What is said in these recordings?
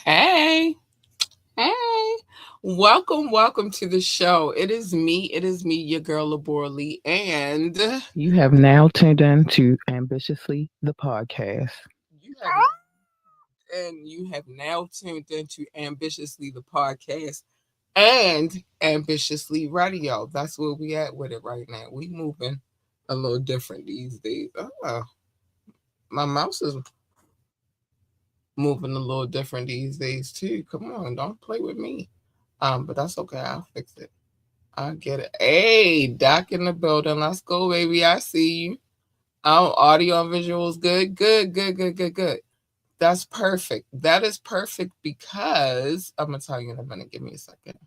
Hey, hey. Welcome to the show. It is me, your girl Laborly, and You have now tuned in to Ambitiously the podcast. you have you have now tuned into Ambitiously the podcast and Ambitiously Radio. That's where we at with it right now. We moving a little different these days. My mouse is moving a little different these days too. Come on, don't play with me. But that's okay. I'll fix it. I get it. Hey, Doc in the building. Let's go, baby. I see you. Oh, audio and visuals. Good, good, good, good, good, good. That's perfect. That is perfect because I'm gonna tell you in a minute. Give me a second.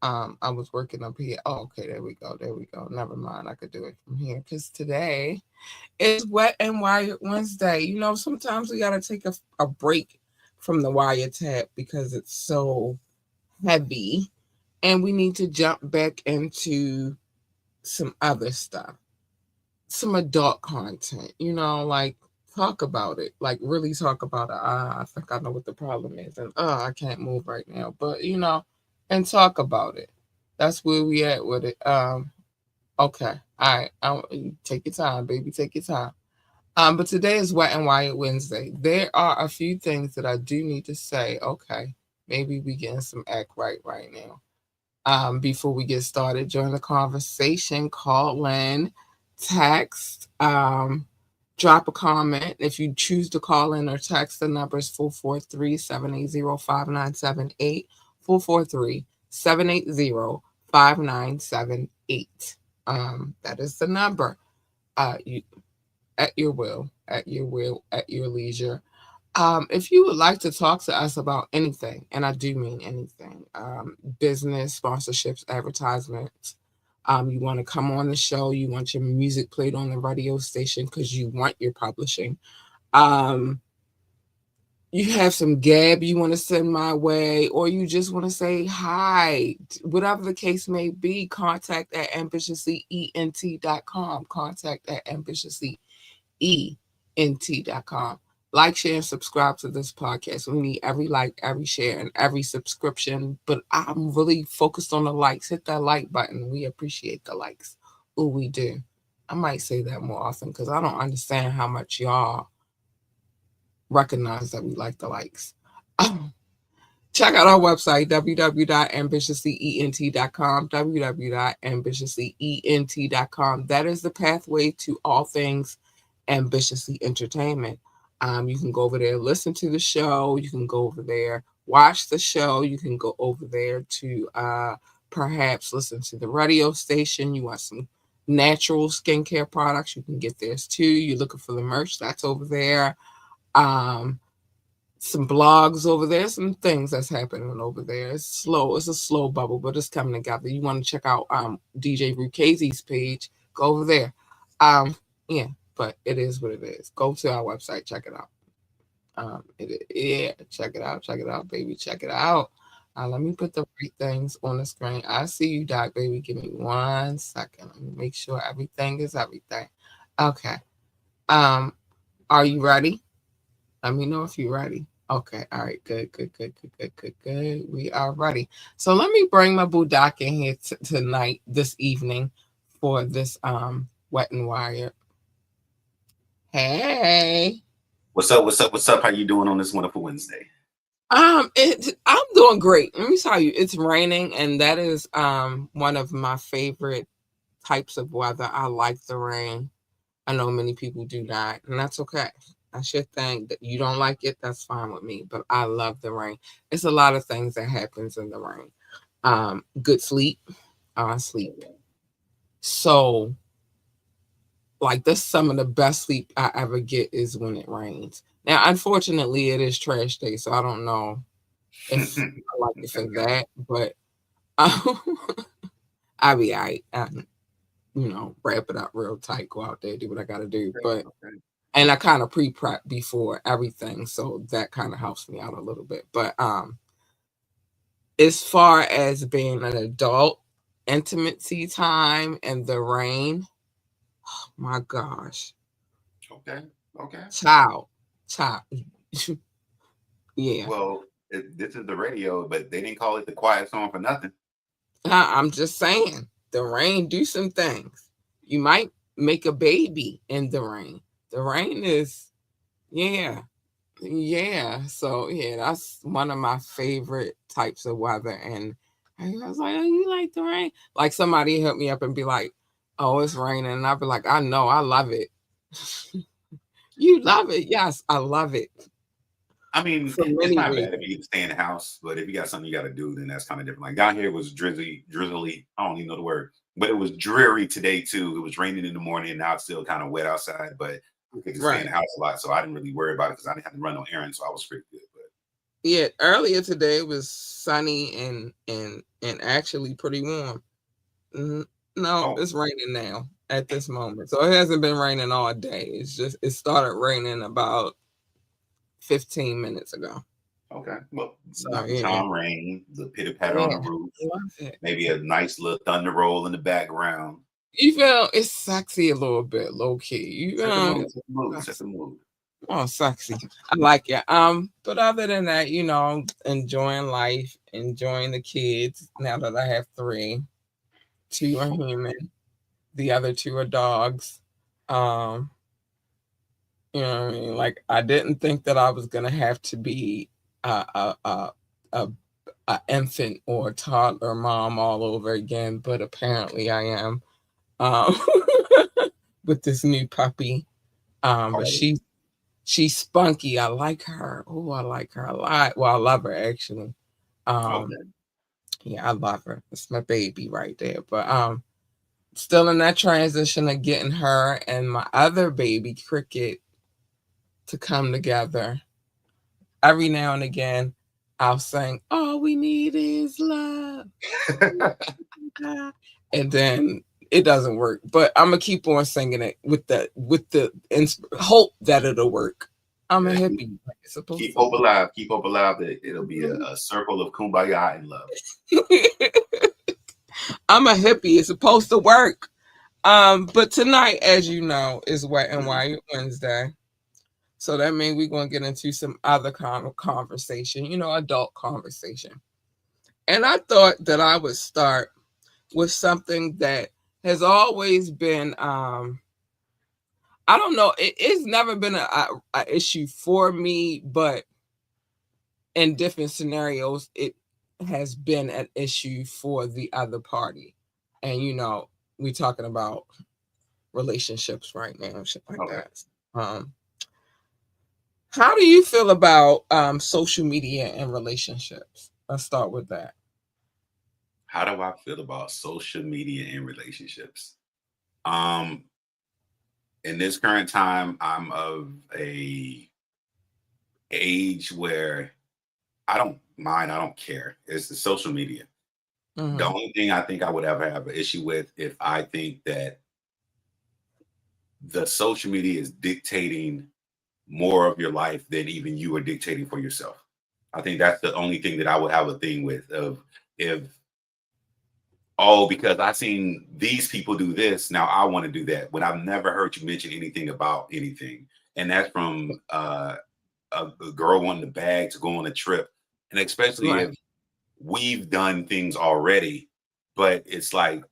I was working up here. Oh, okay, there we go. There we go. Never mind. I could do it from here because today is Wet and Wired Wednesday. You know, sometimes we gotta take a break from the wiretap because it's so heavy, and we need to jump back into some other stuff, some adult content, like talk about it, like really talk about it. I think I know what the problem is, and I can't move right now, but and talk about it. That's where we at with it. Okay, all right, take your time, baby, take your time. But today is Wet and Wired Wednesday. There are a few things that I do need to say. Okay, maybe we getting some act right now. Before we get started, join the conversation, call in, text, drop a comment. If you choose to call in or text, the number is 443-780-5978, 443-780-5978. That is the number. You at your will, at your leisure. If you would like to talk to us about anything, and I do mean anything, business, sponsorships, advertisements, you want to come on the show, you want your music played on the radio station because you want your publishing, um, you have some gab you want to send my way, or you just want to say hi, whatever the case may be, contact at ambitiouslyent.com, contact at ambitiouslyent.com. Like, share, and subscribe to this podcast. We need every like, every share, and every subscription. But I'm really focused on the likes. Hit that like button. We appreciate the likes. Oh, we do. I might say that more often because I don't understand how much y'all recognize that we like the likes. Check out our website, www.ambitiouslyent.com, www.ambitiouslyent.com. That is the pathway to all things ambitiously entertainment. You can go over there, listen to the show. You can go over there, watch the show. You can go over there to perhaps listen to the radio station. You want some natural skincare products, you can get theirs too. You're looking for the merch, that's over there. Um, some blogs over there, some things that's happening over there. It's slow. It's a slow bubble, but it's coming together. You want to check out DJ Rukazi's page? Go over there. Um, yeah, but it is what it is. Go to our website, check it out. Yeah, check it out, baby, check it out. Let me put the right things on the screen. I see you, Doc, baby. Give me 1 second. Let me make sure everything is everything. Okay. Um, are you ready? Let me know if you're ready. Okay. All right. Good. Good. Good. Good. Good. Good. Good. We are ready. So let me bring my boo Doc in here tonight, this evening, for this wet and wire. Hey. What's up? What's up? What's up? How you doing on this wonderful Wednesday? I'm doing great. Let me tell you, it's raining, and that is one of my favorite types of weather. I like the rain. I know many people do not, and that's okay. That's your thing. That you don't like it, that's fine with me. But I love the rain. It's a lot of things that happens in the rain. Good sleep. I sleep so like this. Some of the best sleep I ever get is when it rains. Now, unfortunately, it is trash day, so I don't know if I like it for that. But um, I'll be alright. Wrap it up real tight, go out there, do what I gotta do. But and I kind of pre-prep before everything, so that kind of helps me out a little bit. But as far as being an adult, intimacy time and the rain, oh my gosh, Okay. Okay. child, child. Yeah. Well, this is the radio, but they didn't call it the quiet storm for nothing. I'm just saying, the rain do some things. You might make a baby in the rain. The rain is, yeah, yeah. So yeah, that's one of my favorite types of weather. And I was like, oh, you like the rain? Like somebody hit me up and be like, oh, it's raining, and I'll be like, I know, I love it. You love it? Yes, I love it I mean, for it's many not bad if reasons. you get to stay in the house, but if you got something you got to do, then that's kind of different. Like down here, it was drizzly. I don't even know the word, but it was dreary today too. It was raining in the morning, and now it's still kind of wet outside. But I get to stay in Right. the house a lot, so I didn't really worry about it because I didn't have to run no errands, so I was pretty good. But Yeah, earlier today it was sunny and actually pretty warm. N- No, oh, it's raining now at this moment. So it hasn't been raining all day. It's just it started raining about 15 minutes ago. okay. Well, So nice yeah. calm rain, the pitter patter on Yeah. the roof, Love it. maybe a nice little thunder roll in the background. You feel it's sexy a little bit, low key. You Set the mood, set the mood, set the mood. oh sexy. I like it. But other than that, enjoying life, enjoying the kids now that I have three. Two are human. The other two are dogs. Um, you know what I mean? Like I didn't think that I was gonna have to be a, a infant or a toddler mom all over again, but apparently I am. Um, with this new puppy. But Oh, she's spunky. I like her. Oh, I like her a lot. Well, I love her actually. Um, okay. yeah, I love her. It's my baby right there. But still in that transition of getting her and my other baby Cricket to come together. Every now and again, I'll sing, "All we need is love," and then it doesn't work. But I'm gonna keep on singing it with the hope that it'll work. I'm a Yeah, hippie. Like it's supposed keep hope to. alive. Keep hope alive. That it'll be a circle of kumbaya and love. I'm a hippie. It's supposed to work. But tonight, as you know, is Wet and Wild Wednesday. So that means we're gonna get into some other conversation, adult conversation. And I thought that I would start with something that has always been I don't know, it's never been a issue for me, but in different scenarios it has been an issue for the other party. And we're talking about relationships right now, shit like Okay. that. Um how do you feel about social media and relationships? Let's start with that. How do I feel about social media and relationships? Um, in this current time, I'm of a age where I don't mind, I don't care. It's the social media. The Mm-hmm. only thing I think I would ever have an issue with if I think that the social media is dictating more of your life than even you are dictating for yourself. I think that's the only thing that I would have a thing with of if oh, because I seen these people do this, now I want to do that. But I've never heard you mention anything about anything. And that's from a girl wanting the bag to go on a trip. And especially Right. if we've done things already, but it's like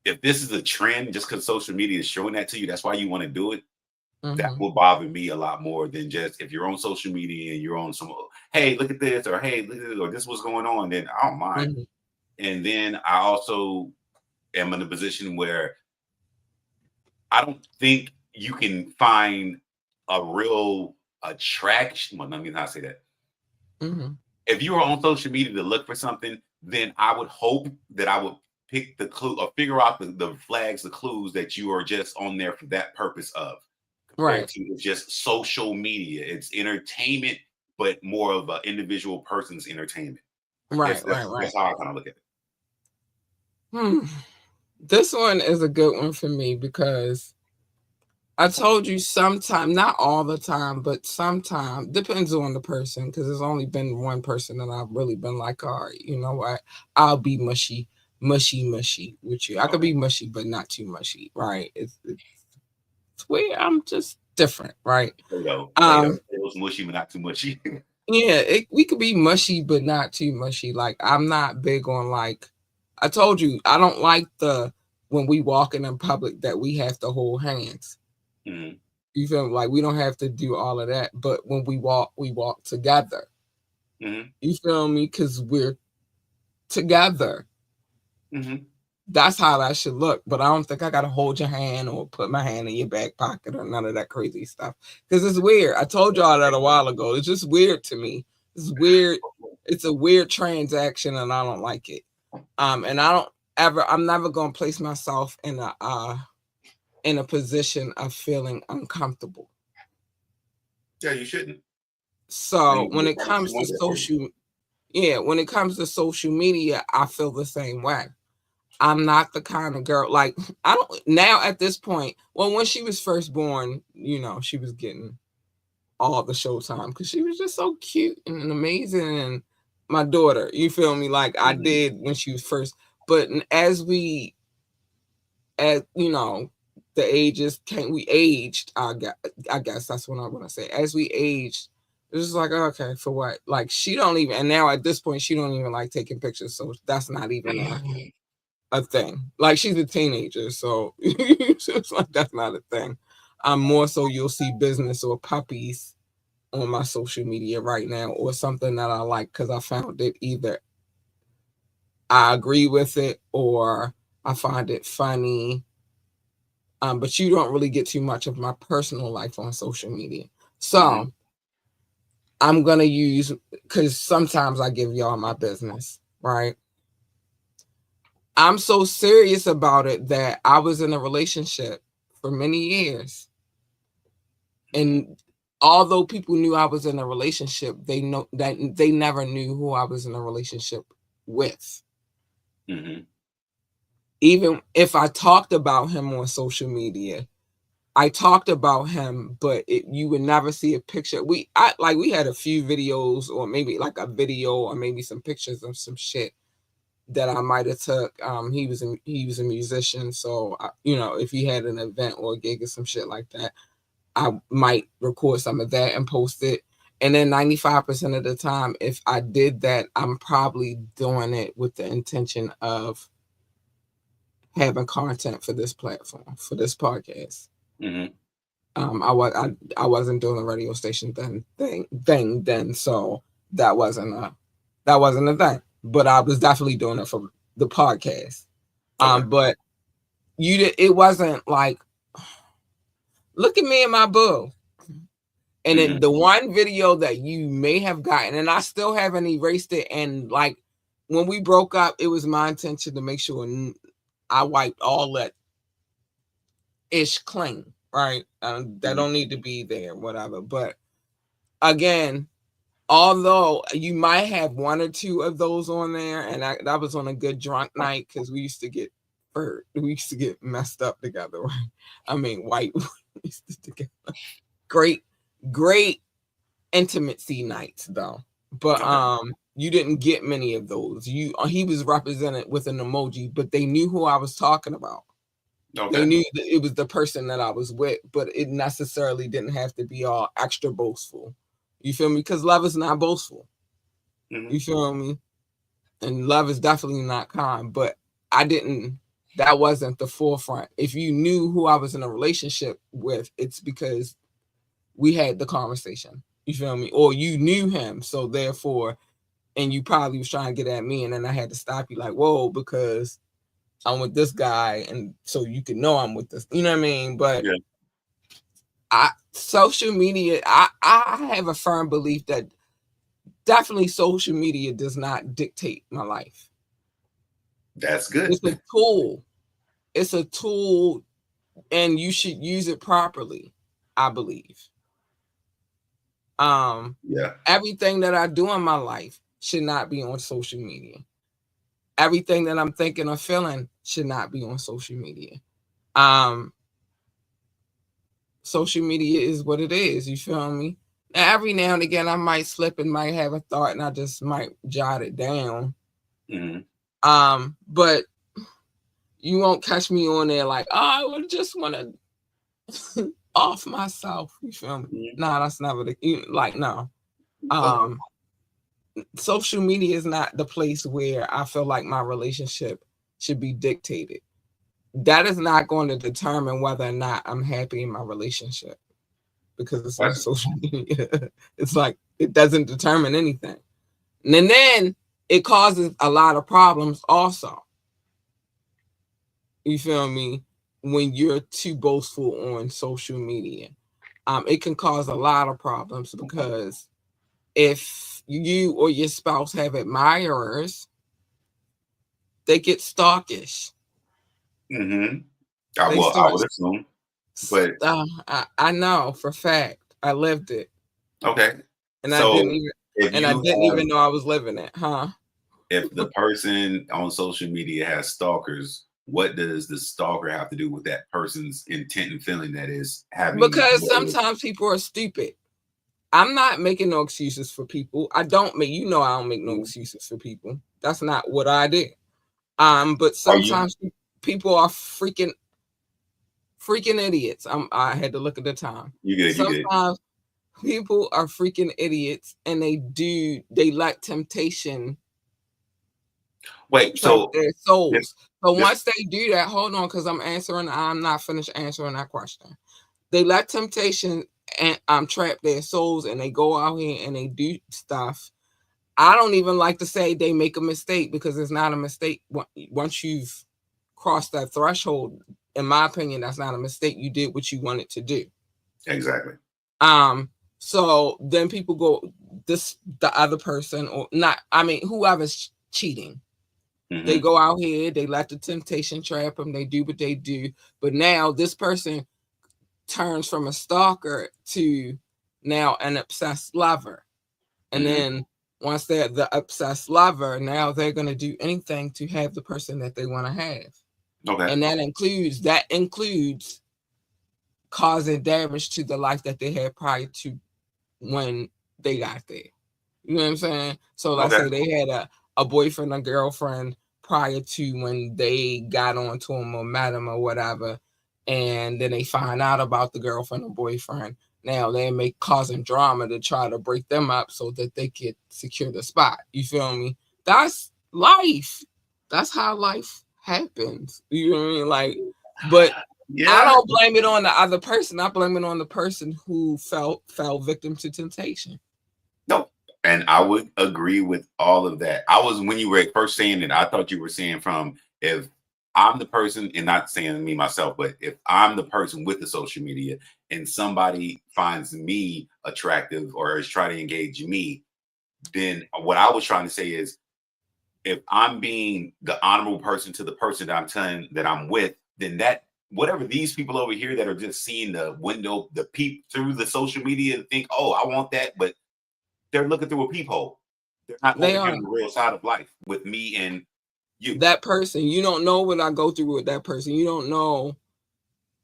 if this is a trend just because social media is showing that to you, that's why you want to do it. That Mm-hmm. will bother me a lot more than just if you're on social media and you're on some, hey, look at this, or hey, look at this, or this was going on, then I don't mind. Mm-hmm. And then I also am in a position where I don't think you can find a real attraction. Well, let me not say that. Mm-hmm. If you are on social media to look for something, then I would hope that I would pick the clue or figure out the flags, the clues that you are just on there for that purpose of, compared Right. to just social media. It's entertainment, but more of an individual person's entertainment. I guess Right. Right. Right. that's how I kind of look at it. Hmm. This one is a good one for me because I told you sometime, not all the time, but sometime depends on the person. Because there's only been one person that I've really been like, all right, you know what? I'll be mushy, mushy, mushy with you. I could Okay. be mushy, but not too mushy, right? It's weird. I'm just different, right? Play-Doh, Um, Play-Doh's mushy, but not too mushy. Yeah, we could be mushy, but not too mushy. Like, I'm not big on, like, I told you, I don't like when we walking in public that we have to hold hands. Mm-hmm. You feel me? Like, we don't have to do all of that, but when we walk together. Mm-hmm. You feel me? Because we're together. Mm-hmm. That's how that should look. But I don't think I gotta hold your hand or put my hand in your back pocket or none of that crazy stuff. Because it's weird. I told y'all that a while ago. It's just weird to me. It's weird. It's a weird transaction, and I don't like it. And I'm never gonna place myself in a position of feeling uncomfortable. Yeah, you shouldn't. So when it comes to when it comes to social media, I feel the same way. I'm not the kind of girl, like, I don't now at this point. Well, when she was first born, she was getting all the showtime because she was just so cute and amazing. And my daughter, you feel me? Like, I did when she was first, but as the ages we aged. I guess that's what I want to say. As we aged, it was like, okay, for what? Like, she don't even, and now at this point, she don't even like taking pictures. So that's not even a thing. Like, she's a teenager, so it's like that's not a thing. I'm more so you'll see business or puppies on my social media right now, or something that I like because I found it either I agree with it or I find it funny. But you don't really get too much of my personal life on social media. So I'm gonna use, because sometimes I give y'all my business, right? I'm so serious about it that I was in a relationship for many years. And although people knew I was in a relationship, they know that they never knew who I was in a relationship with. Mm-hmm. Even if I talked about him on social media, I talked about him, but you would never see a picture. We had a few videos, or maybe like a video, or maybe some pictures of some shit that I might have took. He was a musician, so if he had an event or a gig or some shit like that, I might record some of that and post it. And then 95% of the time, if I did that, I'm probably doing it with the intention of having content for this platform, for this podcast. Mm-hmm. I wasn't doing a radio station then, so that wasn't a thing. But I was definitely doing it for the podcast. Okay. But it wasn't like, look at me and my boo. And then the one video that you may have gotten, and I still haven't erased it. And like, when we broke up, it was my intention to make sure I wiped all that ish clean, right? That don't need to be there, whatever. But again, although you might have one or two of those on there, and that was on a good drunk night because we used to get hurt. We used to get messed up together, right? I mean, white together. Great intimacy nights though. But you didn't get many of those. He was represented with an emoji, but they knew who I was talking about. Okay. They knew that it was the person that I was with, but it necessarily didn't have to be all extra boastful. You feel me? Because love is not boastful. Mm-hmm. You feel me? And love is definitely not kind. But that wasn't the forefront. If you knew who I was in a relationship with, it's because we had the conversation. You feel me? Or you knew him, so therefore, and you probably was trying to get at me, and then I had to stop you, like, whoa, because I'm with this guy, and so you can know I'm with this. You know what I mean? But social media, I have a firm belief that definitely social media does not dictate my life. That's good. It's a tool. It's a tool, and you should use it properly, I believe. Everything that I do in my life should not be on social media. Everything that I'm thinking or feeling should not be on social media. Social media is what it is. You feel me? Now, every now and again, I might slip and might have a thought, and I just might jot it down. But you won't catch me on there like, oh, I just want to off myself. You feel me? Nah, that's never no. Social media is not the place where I feel like my relationship should be dictated. That is not going to determine whether or not I'm happy in my relationship because it's on social media. It's like it doesn't determine anything. And then it causes a lot of problems also. You feel me? When you're too boastful on social media, it can cause a lot of problems because if you or your spouse have admirers, they get stalkish. Mm-hmm. They I start. would assume, but I know for a fact. I lived it, okay. and I didn't So even if and I you didn't have, even know I was living it, huh? if the person on social media has stalkers, what does the stalker have to do with that person's intent and feeling that is having? Because sometimes people are stupid. I'm not making no excuses for people. I don't make I don't make no excuses for people. That's not what I do. But Are you? sometimes people are freaking idiots. I had to look at the time. You good? You good? Sometimes people are freaking idiots and they let temptation Wait. trap So their this, souls. So this once they do that, hold on, because I'm not finished answering that question. They let temptation and trap their souls and they go out here and they do stuff. I don't even like to say they make a mistake because it's not a mistake. Once you've crossed that threshold, in my opinion, that's not a mistake. You did what you wanted to do. exactly. So then people go, the other person or not, I mean, whoever's cheating, they Mm-hmm. go out here, they let the temptation trap them, they do what they do. But now this person turns from a stalker to now an obsessed lover. And Mm-hmm. then once they're the obsessed lover, now they're going to do anything to have the person that they want to have. Okay. And that includes causing damage to the life that they had prior to when they got there. You know what I'm saying? So let's Okay. say they had a boyfriend or girlfriend prior to when they got onto him or met him or whatever, and then they find out about the girlfriend or boyfriend. Now they may causing drama to try to break them up so that they could secure the spot. You feel me? That's life. That's how life happens. You know what I mean? Like, but I Yeah. don't blame it on the other person. I blame it on the person who fell victim to temptation. No. And I would agree with all of that. I was when you were first saying it, I thought you were saying from if I'm the person, and not saying me myself, but if I'm the person with the social media and somebody finds me attractive or is trying to engage me, then what I was trying to say is if I'm being the honorable person to the person that I'm telling that I'm with, then that whatever these people over here that are just seeing the window, the peep through the social media and think, oh, I want that, but they're looking through a peephole. They're not They are. overhearing the real side of life with me and you. That person, you don't know what I go through with that person. You don't know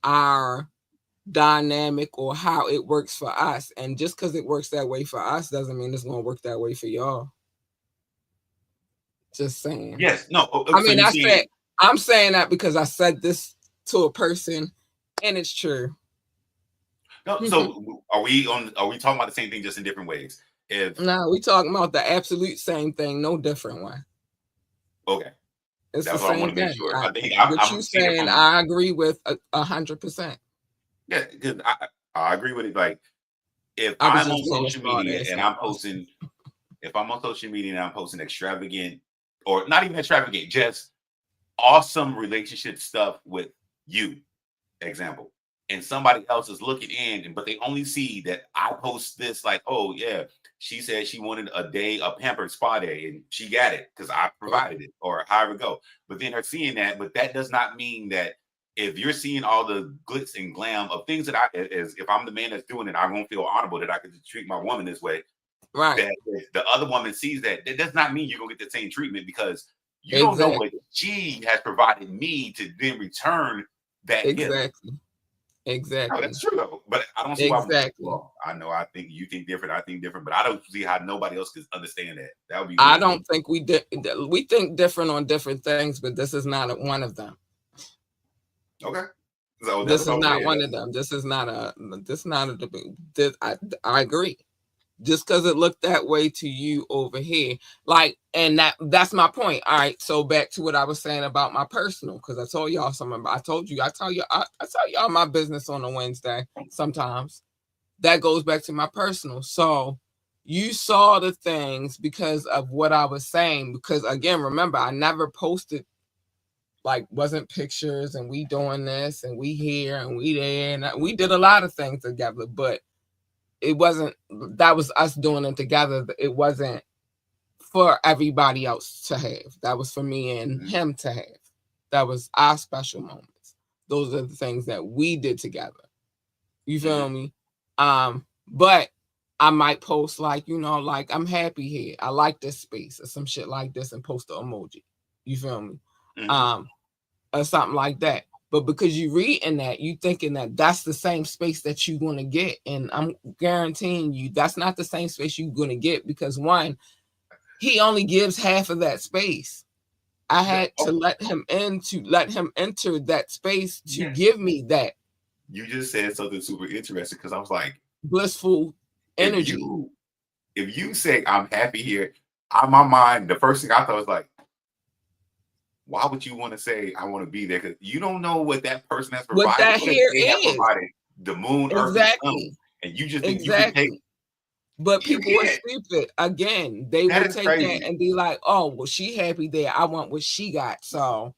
our dynamic or how it works for us. And just because it works that way for us doesn't mean it's going to work that way for y'all. Just saying. Yes, no. I So mean, you're saying I'm saying that because I said this to a person and it's true. no. So are we on? Are we talking about the same thing just in different ways? If No, we talking about the absolute same thing, no different one. okay, It's the that's what I want same to make thing. sure. I think What you I'm seeing it saying, from I agree with 100%. yeah, because I agree with it. Like if I was I'm just on being a social smart media ass and at I'm first. posting, if I'm on social media and I'm posting extravagant or not even extravagant, just awesome relationship stuff with you, example, and somebody else is looking in, but they only see that I post this, like, oh yeah, she said she wanted a day, a pampered spa day, and she got it because I provided it, or however it go. But then they're seeing that, but that does not mean that if you're seeing all the glitz and glam of things that as if I'm the man that's doing it, I'm gonna feel honorable that I could treat my woman this way. Right. That if the other woman sees that, that does not mean you're gonna get the same treatment because you don't know what Exactly. she has provided me to then return that gift. Exactly. No, Exactly. that's true though. But I don't see why we Exactly. wrong. I know I think you think different, I think different, but I don't see how nobody else could understand that. That would be I weird. don't think we think different on different things, but this is not one of them. Okay. So that's This what I is was not saying. one of them. This is not a debate. I agree. just because it looked that way to you over here. Like, and that's my point. All right, so back to what I was saying about my personal, because I told y'all something. I told you, I tell y'all my business on a Wednesday sometimes. That goes back to my personal. So you saw the things because of what I was saying. Because again, remember, I never posted, like, wasn't pictures and we doing this and we here and we there, and we did a lot of things together, but it wasn't, that was us doing it together. It wasn't for everybody else to have. That was for me and him to have. That was our special moments. Those are the things that we did together. You feel me? But I might post, like, like, I'm happy here, I like this space, or some shit like this, and post the emoji. You feel me? Or something like that. But because you reading that, you thinking that that's the same space that you're going to get. And I'm guaranteeing you that's not the same space you're going to get, because one, he only gives half of that space. I had to let him enter that space to give me that. You just said something super interesting, because I was like, blissful energy. If you say I'm happy here, on my mind, the first thing I thought was like, why would you want to say I want to be there? Because you don't know what that person has provided. What that here they have is. provided the moon, earth, and sun, and you just think you can take. But people are stupid. Again, they will take that and be like, oh, well, she happy there, I want what she got. So,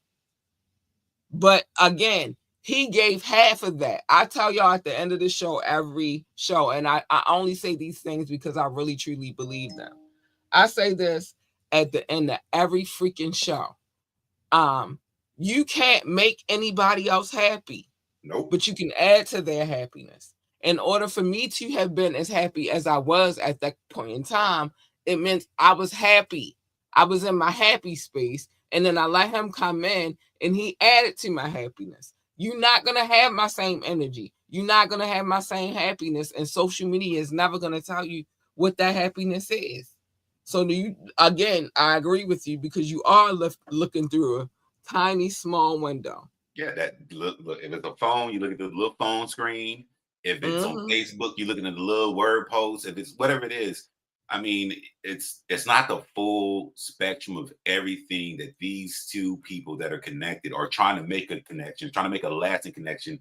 but again, he gave half of that. I tell y'all at the end of the show, every show, and I only say these things because I really truly believe them. I say this at the end of every freaking show. You can't make anybody else happy. Nope. But you can add to their happiness. In order for me to have been as happy as I was at that point in time, it meant I was happy. I was in my happy space. And then I let him come in and he added to my happiness. You're not going to have my same energy. You're not going to have my same happiness. And social media is never going to tell you what that happiness is. So again, I agree with you, because you are looking through a tiny, small window. Yeah, that look. If it's a phone, you look at the little phone screen. If it's on Facebook, you're looking at the little word post. If it's whatever it is, I mean, it's not the full spectrum of everything that these two people that are connected are trying to make a connection, trying to make a lasting connection,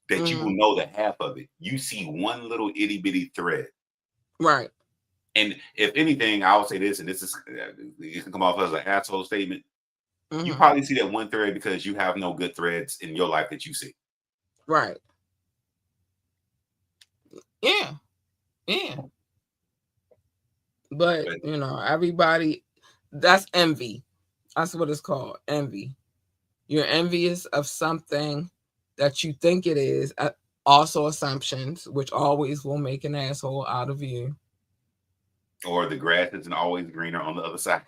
that you will know the half of it. You see one little itty bitty thread, right? And if anything, I will say this, and this is, it can come off as an asshole statement. You probably see that one thread because you have no good threads in your life that you see. Right. Yeah. Yeah. But, everybody, that's envy. That's what it's called. Envy. You're envious of something that you think it is. Also assumptions, which always will make an asshole out of you. Or the grass isn't always greener on the other side.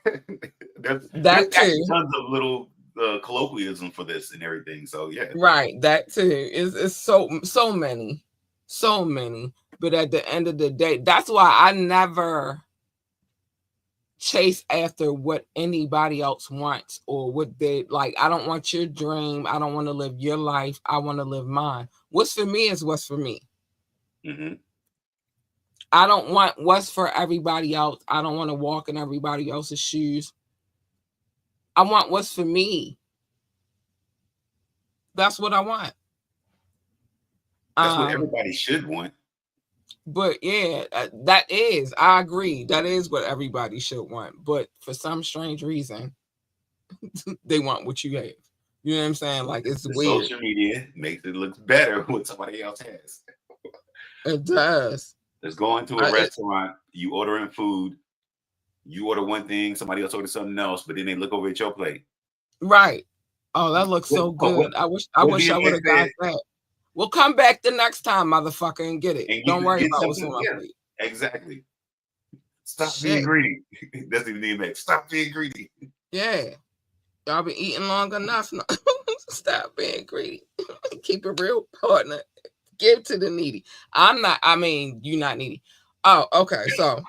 there's too. Tons of little colloquialism for this and everything. So yeah. Right. That too. It's so many. So many. But at the end of the day, that's why I never chase after what anybody else wants or what they like. I don't want your dream. I don't want to live your life. I want to live mine. What's for me is what's for me. I don't want what's for everybody else. I don't want to walk in everybody else's shoes. I want what's for me. That's what I want. That's what everybody should want. But yeah, that is, I agree. That is what everybody should want. But for some strange reason, they want what you have. You know what I'm saying? Like, it's weird. Social media makes it look better what somebody else has. It does. Let's go into a restaurant, you ordering food, you order one thing, somebody else orders something else, but then they look over at your plate. Right. Oh, that looks so good. I wish I would have got that. We'll come back the next time, motherfucker, and get it. And don't worry about what's on my plate. Exactly. Stop being greedy. That's the name of it. Stop being greedy. Yeah. Y'all been eating long enough. Stop being greedy. Keep it real, partner. Give to the needy. You're not needy. Oh, okay. So,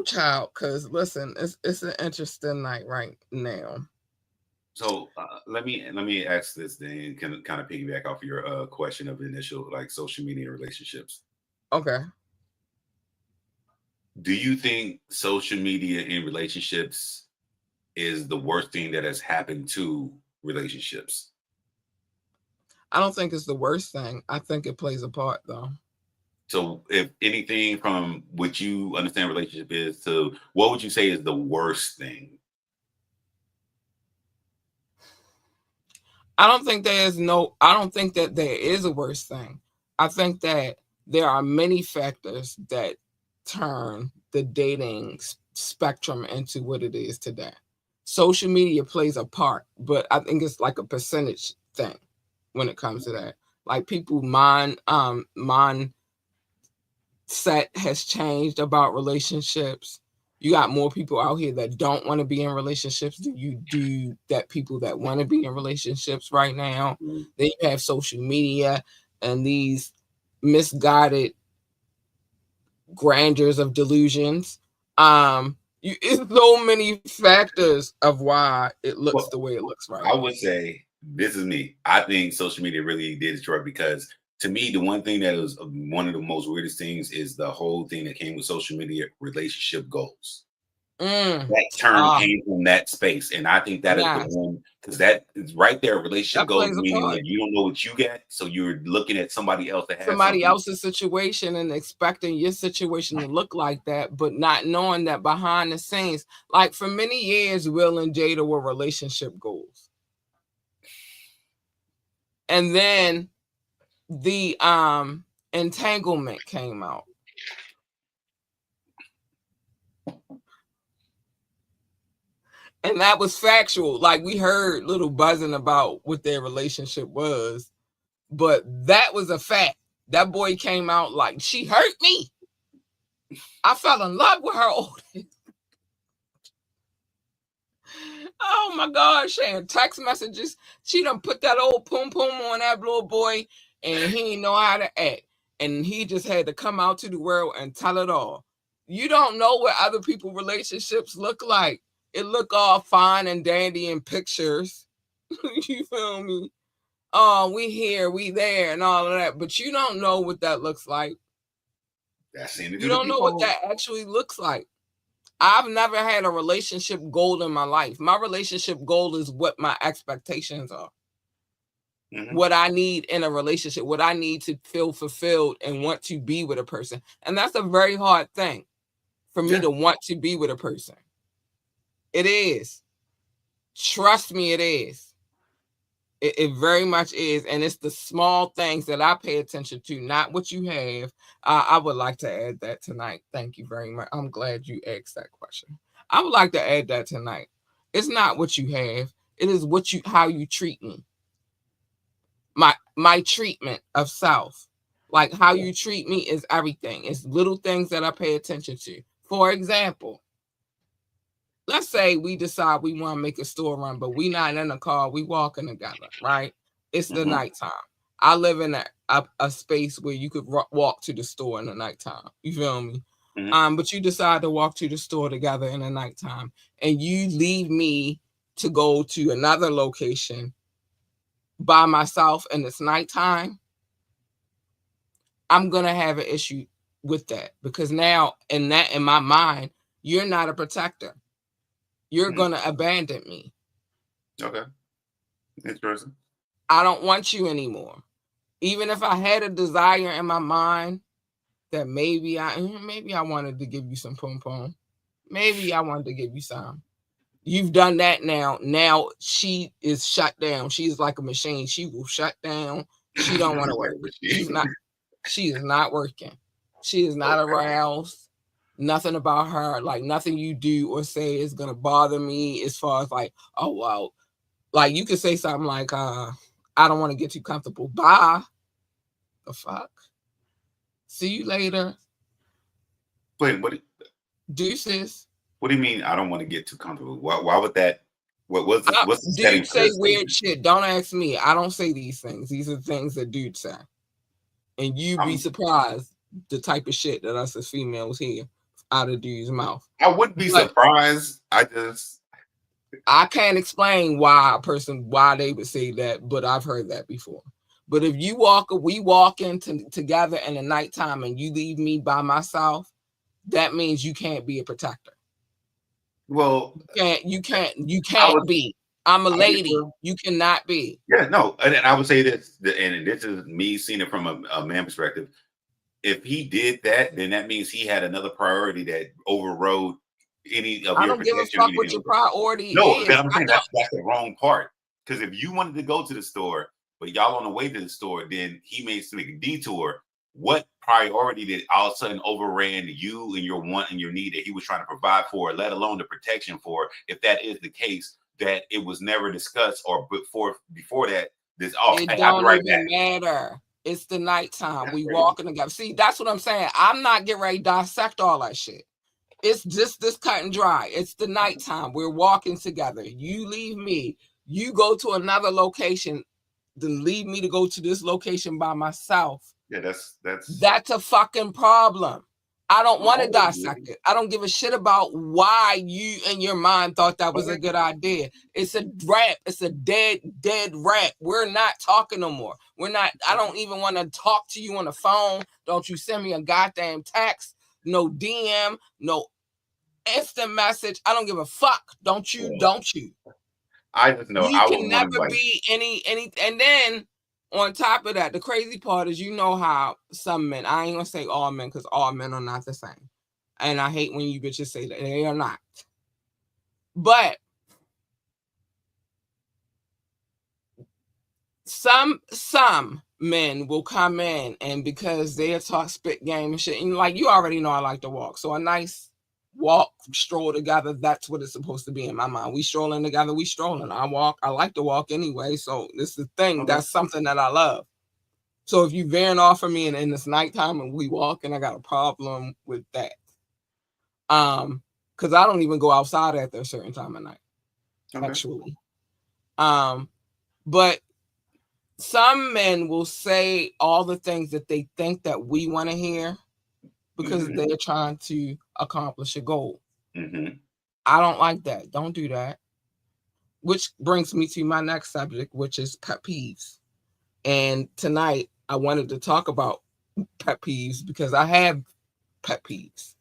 child, because listen, it's an interesting night right now. So let me ask this then, kind of piggyback off your question of initial, like, social media relationships. Okay. Do you think social media in relationships is the worst thing that has happened to relationships? I don't think it's the worst thing. I think it plays a part, though. So, if anything from what you understand relationship is to what would you say is the worst thing? I don't think that there is a worse thing. I think that there are many factors that turn the dating spectrum into what it is today. Social media plays a part, but I think it's like a percentage thing when it comes to that. Like people mindset has changed about relationships. You got more people out here that don't want to be in relationships than you do that people that want to be in relationships right now. Mhm. Then you have social media and these misguided grandeurs of delusions. It's so many factors of why it looks Well, the way it looks right I now. would say this is me. I think social media really did destroy because to me, the one thing that was one of the most weirdest things is the whole thing that came with social media relationship goals. Mm. That term Ah, came from that space. And I think that is the yes, one because that is right there. Relationship that goals, plays a meaning part. that you don't know what you get. So you're looking at somebody else that has Somebody something. else's situation and expecting your situation to look like that, but not knowing that behind the scenes, like for many years, Will and Jada were relationship goals. And then the entanglement came out. And that was factual. Like we heard little buzzing about what their relationship was, but that was a fact. That boy came out like she hurt me. I fell in love with her. Oh my God, sharing text messages. She done put that old poom poom on that little boy and he didn't know how to act. And he just had to come out to the world and tell it all. You don't know what other people's relationships look like. It look all fine and dandy in pictures. You feel me? Oh, we here, we there, and all of that. But you don't know what that looks like. That's seen it You to the don't know what people. that actually looks like. I've never had a relationship goal in my life. My relationship goal is what my expectations are. Mhm. What I need in a relationship, what I need to feel fulfilled and want to be with a person. And that's a very hard thing for me Yeah. to want to be with a person. It is. Trust me, it is. It very much is. And it's the small things that I pay attention to, not what you have. I would like to add that tonight. Thank you very much. I'm glad you asked that question. I would like to add that tonight. It's not what you have. It is how you treat me. My treatment of self. Like how Yeah. you treat me is everything. It's little things that I pay attention to. For example, let's say we decide we want to make a store run, but we not in a car, we walking together, right? It's the Mhm. nighttime. I live in a space where you could walk to the store in the nighttime. You feel me? Mhm. But you decide to walk to the store together in the nighttime, and you leave me to go to another location by myself, and it's nighttime. I'm gonna have an issue with that because now, in my mind, you're not a protector. You're Mhm. gonna abandon me. Okay. Interesting. I don't want you anymore. Even if I had a desire in my mind that maybe I wanted to give you some pom pom. Maybe I wanted to give you some. You've done that now. Now she is shut down. She's like a machine. She will shut down. She don't want to Like work. what She's she- not she is not working. She is not okay. aroused. Nothing about her, like nothing you do or say is gonna bother me as far as like, oh wow. Like you could say something like, I don't want to get too comfortable. Bye. The fuck? See you later. Wait, Deuces. what do you mean? I don't want to get too comfortable. Why would that? What's the setting Dudes for say this weird statement? shit. Don't ask me. I don't say these things. These are things that dudes say. And you be I'm. surprised the type of shit that us as females hear out of dudes' mouth. I wouldn't be But surprised. I just. I can't explain why they would say that, but I've heard that before. But if we walk into together in the nighttime and you leave me by myself, that means you can't be a protector. Well, You can't be. I'm a lady. You cannot be. Yeah, no, and I would say this, and this is me seeing it from a man perspective. If he did that, then that means he had another priority that overrode any of I your don't give a protection or fuck what anything your like that. priority No, but is. I'm saying that's the wrong part. Because if you wanted to go to the store, but y'all on the way to the store, then he made to make a detour. What priority did all of a sudden overran you and your want and your need that he was trying to provide for, let alone the protection for? If that is the case, that it was never discussed or before that, It I'll be don't right back. even matter. It's the nighttime. That's We crazy. walking together. See, that's what I'm saying. I'm not getting ready to dissect all that shit. It's just this cut and dry. It's the nighttime. We're walking together. You leave me. You go to another location, then leave me to go to this location by myself. Yeah, that's a fucking problem. I don't want to dissect it. I don't give a shit about why you in your mind thought that was a good idea. It's a rap. It's a dead rap. We're not talking no more. We're not. I don't even want to talk to you on the phone. Don't you send me a goddamn text? No DM. No instant message. I don't give a fuck. Don't you? Yeah. Don't you? I just know You I can wouldn't want never to be any. And then on top of that, the crazy part is, you know how some men, I ain't gonna say all men because all men are not the same. And I hate when you bitches say that. They are not. But some men will come in and because they talk spit game and shit, and like you already know I like to walk. So a nice walk, stroll together, that's what it's supposed to be in my mind. We strolling together, we strolling. I like to walk anyway. So this is the thing. Okay. That's something that I love. So if you veering off of me and in this nighttime and we walking, I got a problem with that. Because I don't even go outside after a certain time of night, actually. But some men will say all the things that they think that we want to hear because they're trying to accomplish a goal. I don't like that. Don't do that. Which brings me to my next subject, which is pet peeves. And tonight I wanted to talk about pet peeves because I have pet peeves.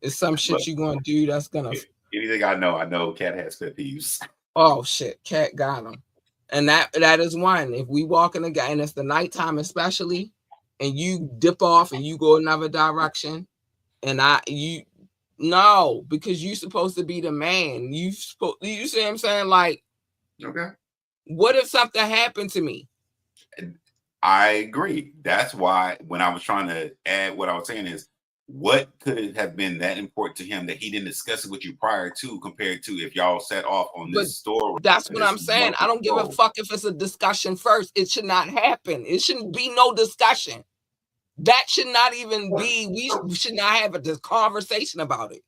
It's some shit you're gonna do that's gonna. Anything I know Cat has pet peeves. Oh shit, Cat got them, and that is one. If we walk in the guy and it's the nighttime especially, and you dip off and you go another direction, and no, because you supposed to be the man. You see what I'm saying? Like, okay, what if something happened to me? I agree. That's why when I was trying to add what I was saying is, what could have been that important to him that he didn't discuss it with you prior to, compared to if y'all set off on this story? That's what I'm saying. I don't give a fuck if it's a discussion first. It should not happen. It shouldn't be no discussion. That should not even be. We should not have a conversation about it.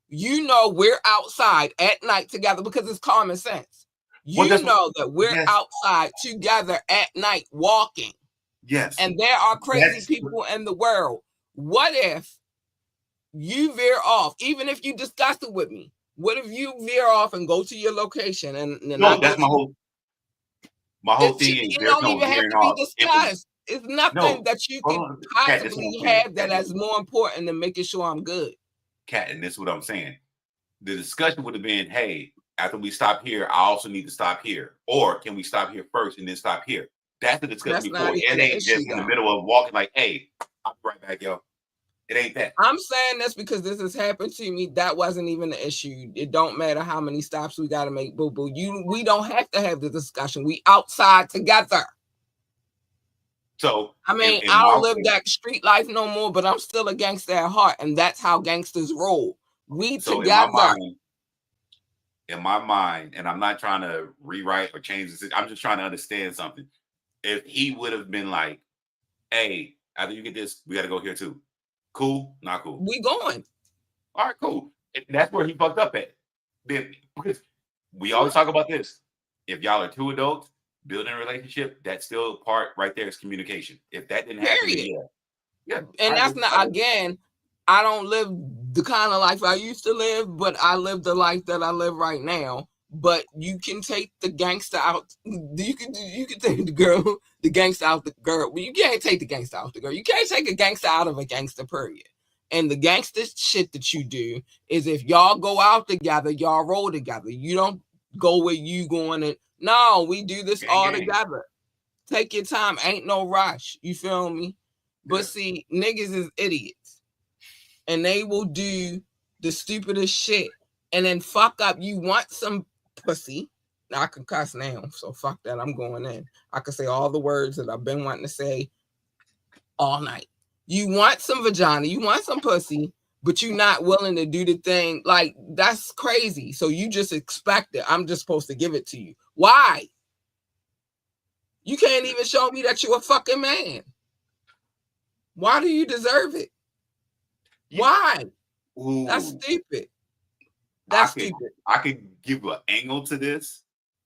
You know, we're outside at night together because it's common sense. You know that we're outside together at night walking. Yes. And there are crazy people in the world. What if you veer off, even if you discuss it with me? What if you veer off and go to your location and no, that's my whole thing is it don't even have to be discussed. It's nothing that you can possibly have that is more important than making sure I'm good. Cat, and this is what I'm saying. The discussion would have been, hey, after we stop here, I also need to stop here. Or can we stop here first and then stop here? That's the discussion before. It ain't just in the middle of walking like, hey, I'll be right back, yo. It ain't that. I'm saying this because this has happened to me. That wasn't even the issue. It don't matter how many stops we got to make, boo-boo. We don't have to have the discussion. We outside together. So, I mean, I don't live that street life no more, but I'm still a gangster at heart, and that's how gangsters roll. We together. In my mind, and I'm not trying to rewrite or change this, I'm just trying to understand something. If he would have been like, hey, after you get this, we got to go here too. Cool? Not cool. We going. All right, cool. And that's where he fucked up at. Then, because we always talk about this. If y'all are two adults building a relationship, that's still part right there is communication. If that didn't happen, yeah. And that's not, again, I don't live the kind of life I used to live, but I live the life that I live right now. but you can take the gangster out. You can take the gangster out the girl. But you can't take the gangster out the girl. You can't take a gangster out of a gangster, period. And the gangster shit that you do is if y'all go out together, y'all roll together. You don't go where you going and no, we do this all together. Take your time. Ain't no rush. You feel me? But see, niggas is idiots. And they will do the stupidest shit and then fuck up. You want some pussy. Now I can cuss now, so fuck that. I'm going in. I can say all the words that I've been wanting to say all night. You want some vagina, you want some pussy, but you're not willing to do the thing. Like, that's crazy. So you just expect it. I'm just supposed to give it to you. Why? You can't even show me that you're a fucking man. Why do you deserve it? Why? Ooh. That's stupid. That's stupid. I could give you an angle to this.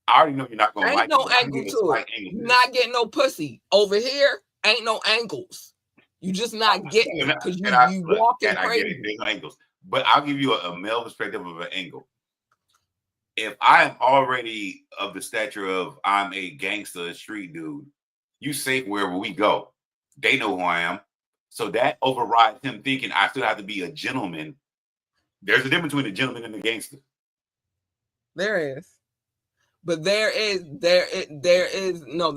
I already know you're not going to like it. Ain't no angle to it. You're not getting no pussy. Over here, ain't no angles. You just not getting it because you walking crazy. I get it. There's no angles. But I'll give you a male perspective of an angle. If I am already of the stature of I'm a gangster street dude, you safe wherever we go. They know who I am. So that overrides him thinking I still have to be a gentleman. There's a difference between a gentleman and a gangster. There is. But there's no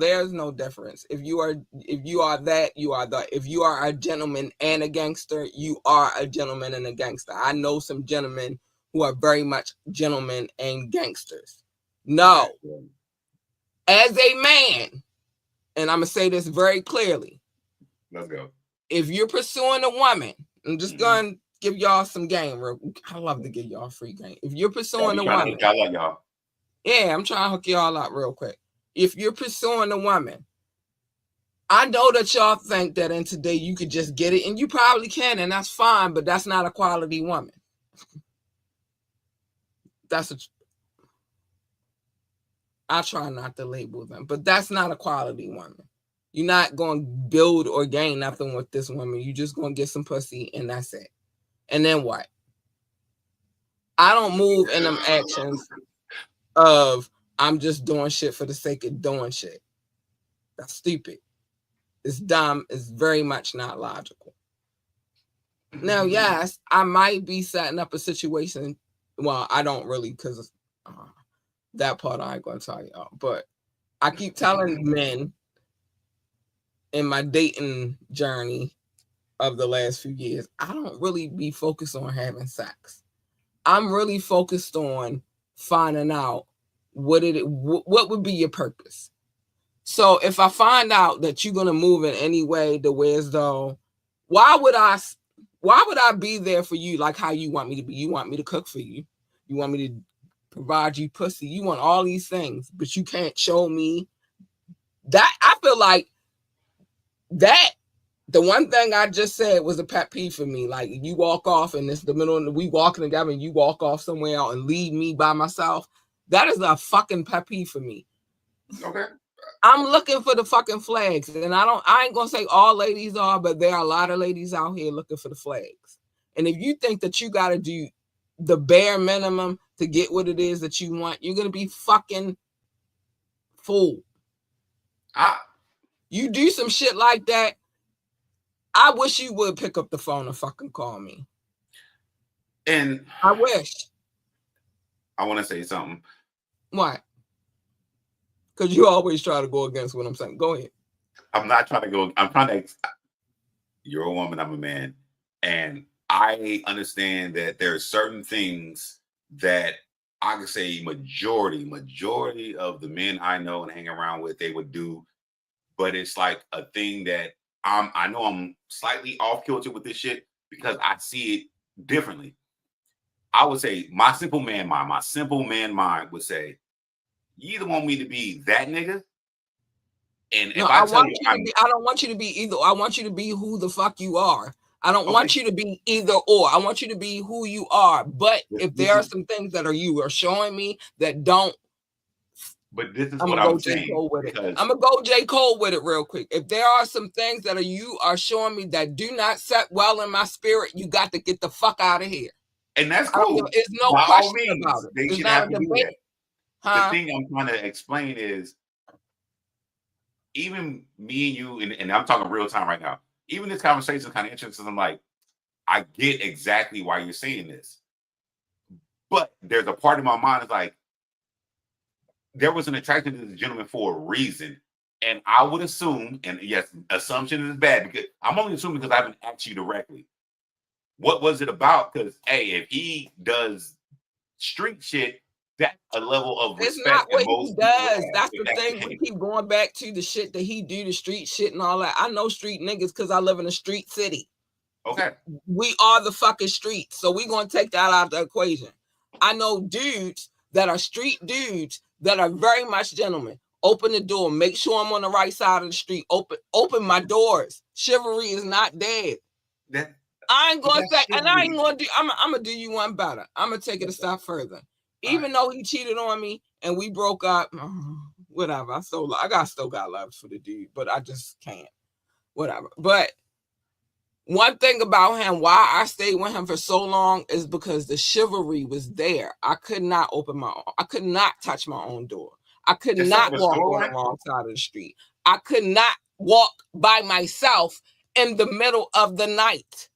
difference. If you are that, you are that. If you are a gentleman and a gangster, you are a gentleman and a gangster. I know some gentlemen who are very much gentlemen and gangsters. No. As a man, and I'm going to say this very clearly. Let's go. If you're pursuing a woman, I'm just going to give y'all some game. I love to give y'all free game. If you're pursuing a woman. I love y'all. Yeah, I'm trying to hook y'all out real quick. If you're pursuing a woman, I know that y'all think that in today you could just get it, and you probably can, and that's fine, but that's not a quality woman. I try not to label them, but that's not a quality woman. You're not going to build or gain nothing with this woman. You're just going to get some pussy, and that's it. And then what? I don't move in them actions of I'm just doing shit for the sake of doing shit. That's stupid. It's dumb. It's very much not logical. Now, yes, I might be setting up a situation. Well, I don't really, because that part I ain't going to tell y'all. But I keep telling men in my dating journey of the last few years, I don't really be focused on having sex. I'm really focused on finding out what would be your purpose. So if I find out that you're gonna move in any way the way as though, why would I be there for you like how you want me to be? You want me to cook for you. You want me to provide you pussy. You want all these things, but you can't show me that. I feel like that the one thing I just said was a pet peeve for me. Like, you walk off and it's the middle of we walking together and you walk off somewhere else and leave me by myself. That is a fucking pet peeve for me. Okay. I'm looking for the fucking flags. And I ain't gonna say all ladies are, but there are a lot of ladies out here looking for the flags. And if you think that you gotta do the bare minimum to get what it is that you want, you're gonna be fucking fooled. You do some shit like that, I wish you would pick up the phone and fucking call me. And I wish. I want to say something. Why? Because you always try to go against what I'm saying. Go ahead. I'm not trying to go. I'm trying to. You're a woman. I'm a man. And I understand that there are certain things that I could say majority of the men I know and hang around with, they would do. But it's like a thing that I know I'm slightly off kilter with this shit because I see it differently. I would say my simple man mind would say, you either want me to be that nigga, and if I tell you, I don't want you to be either. I want you to be who the fuck you are. I don't want you to be either or. I want you to be who you are. But if there are some things that you are showing me that don't. But this is what I'm saying. I'm gonna go J. Cole with it real quick. If there are some things that you are showing me that do not set well in my spirit, you got to get the fuck out of here. And that's cool. There's no question about it. They should have to do that. The thing I'm trying to explain is even me and you, and I'm talking real time right now. Even this conversation is kind of interesting. I'm like, I get exactly why you're saying this, but there's a part of my mind is like, there was an attraction to this gentleman for a reason. And I would assume, and yes, assumption is bad because I'm only assuming because I haven't asked you directly. What was it about? Because hey, if he does street shit, that's a level of It's respect not that what he most people does. have. That's the thing. We keep going back to the shit that he do, the street shit and all that. I know street niggas because I live in a street city. Okay. We are the fucking streets. So we're going to take that out of the equation. I know dudes that are street dudes that are very much gentlemen. Open the door. Make sure I'm on the right side of the street. Open my doors. Chivalry is not dead. I ain't going to say, and I ain't going to do, I'm going to do you one better. I'm going to take it a step further. Even though he cheated on me and we broke up, whatever. I still got love for the dude, but I just can't. Whatever. But one thing about him, why I stayed with him for so long is because the chivalry was there. I could not I could not touch my own door. I could not walk on the wrong side of the street. I could not walk by myself in the middle of the night.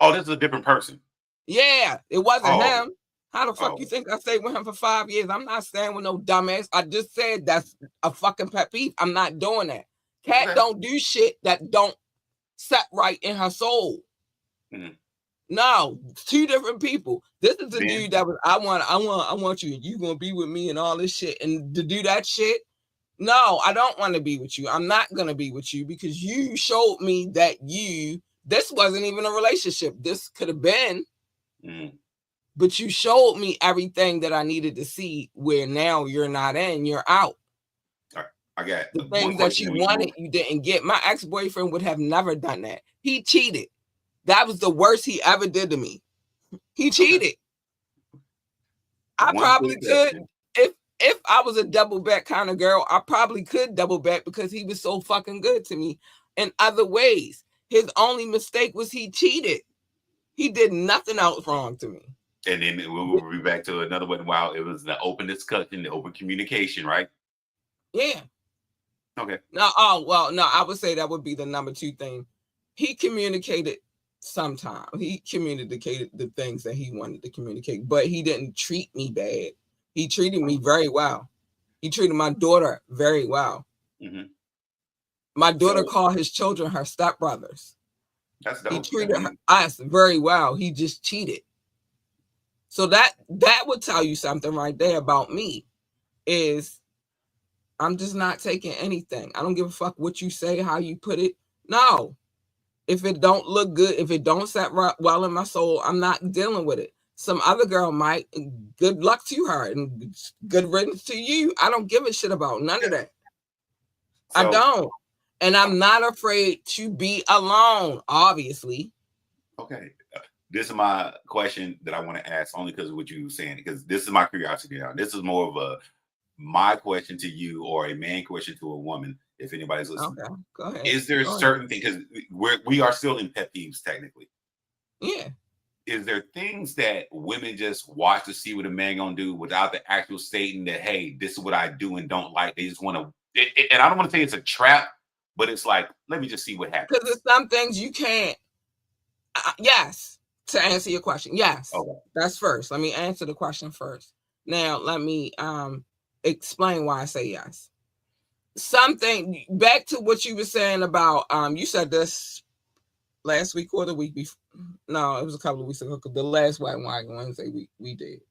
Oh, this is a different person. Yeah, it wasn't him. How the fuck you think I stayed with him for 5 years? I'm not staying with no dumbass. I just said that's a fucking pet peeve. I'm not doing that. Cat don't do shit that don't set right in her soul. Mm-hmm. No, two different people. This is the dude that was I want you. You gonna be with me and all this shit. And to do that shit, no, I don't want to be with you. I'm not gonna be with you because you showed me that this wasn't even a relationship. This could have been. But you showed me everything that I needed to see where now you're not in, you're out. I got the things that you wanted, you didn't get. My ex-boyfriend would have never done that. He cheated. That was the worst he ever did to me. He cheated. I probably could, if I was a double back kind of girl, I probably could double back because he was so fucking good to me in other ways. His only mistake was he cheated. He did nothing else wrong to me. And then we will be back to another one. Wow, it was the open discussion, the open communication, right? Yeah. Okay. No, I would say that would be the number 2 thing. He communicated sometimes. He communicated the things that he wanted to communicate, but he didn't treat me bad. He treated me very well. He treated my daughter very well. Mm-hmm. My daughter called his children her stepbrothers. That's dope. He treated us very well. He just cheated. So that would tell you something right there about me is I'm just not taking anything. I don't give a fuck what you say, how you put it. No. If it don't look good, if it don't set well in my soul, I'm not dealing with it. Some other girl might. Good luck to her and good riddance to you. I don't give a shit about none of that. So, I don't. And I'm not afraid to be alone, obviously. Okay. This is my question that I want to ask only because of what you were saying, because this is my curiosity now. This is more of my question to you or a man question to a woman, if anybody's listening. Okay, go ahead. Is there certain things, because we are still in pet peeves technically. Yeah. Is there things that women just watch to see what a man gonna do without the actual stating that, hey, this is what I do and don't like? They just want to, and I don't want to say it's a trap, but it's like, let me just see what happens. Because there's some things you can't. Yes, to answer your question, yes. Okay. That's first. Let me answer the question first. Now let me explain why I say yes. Something back to what you were saying about you said this last week or the week before. No, it was a couple of weeks ago. The last White Wednesday we did,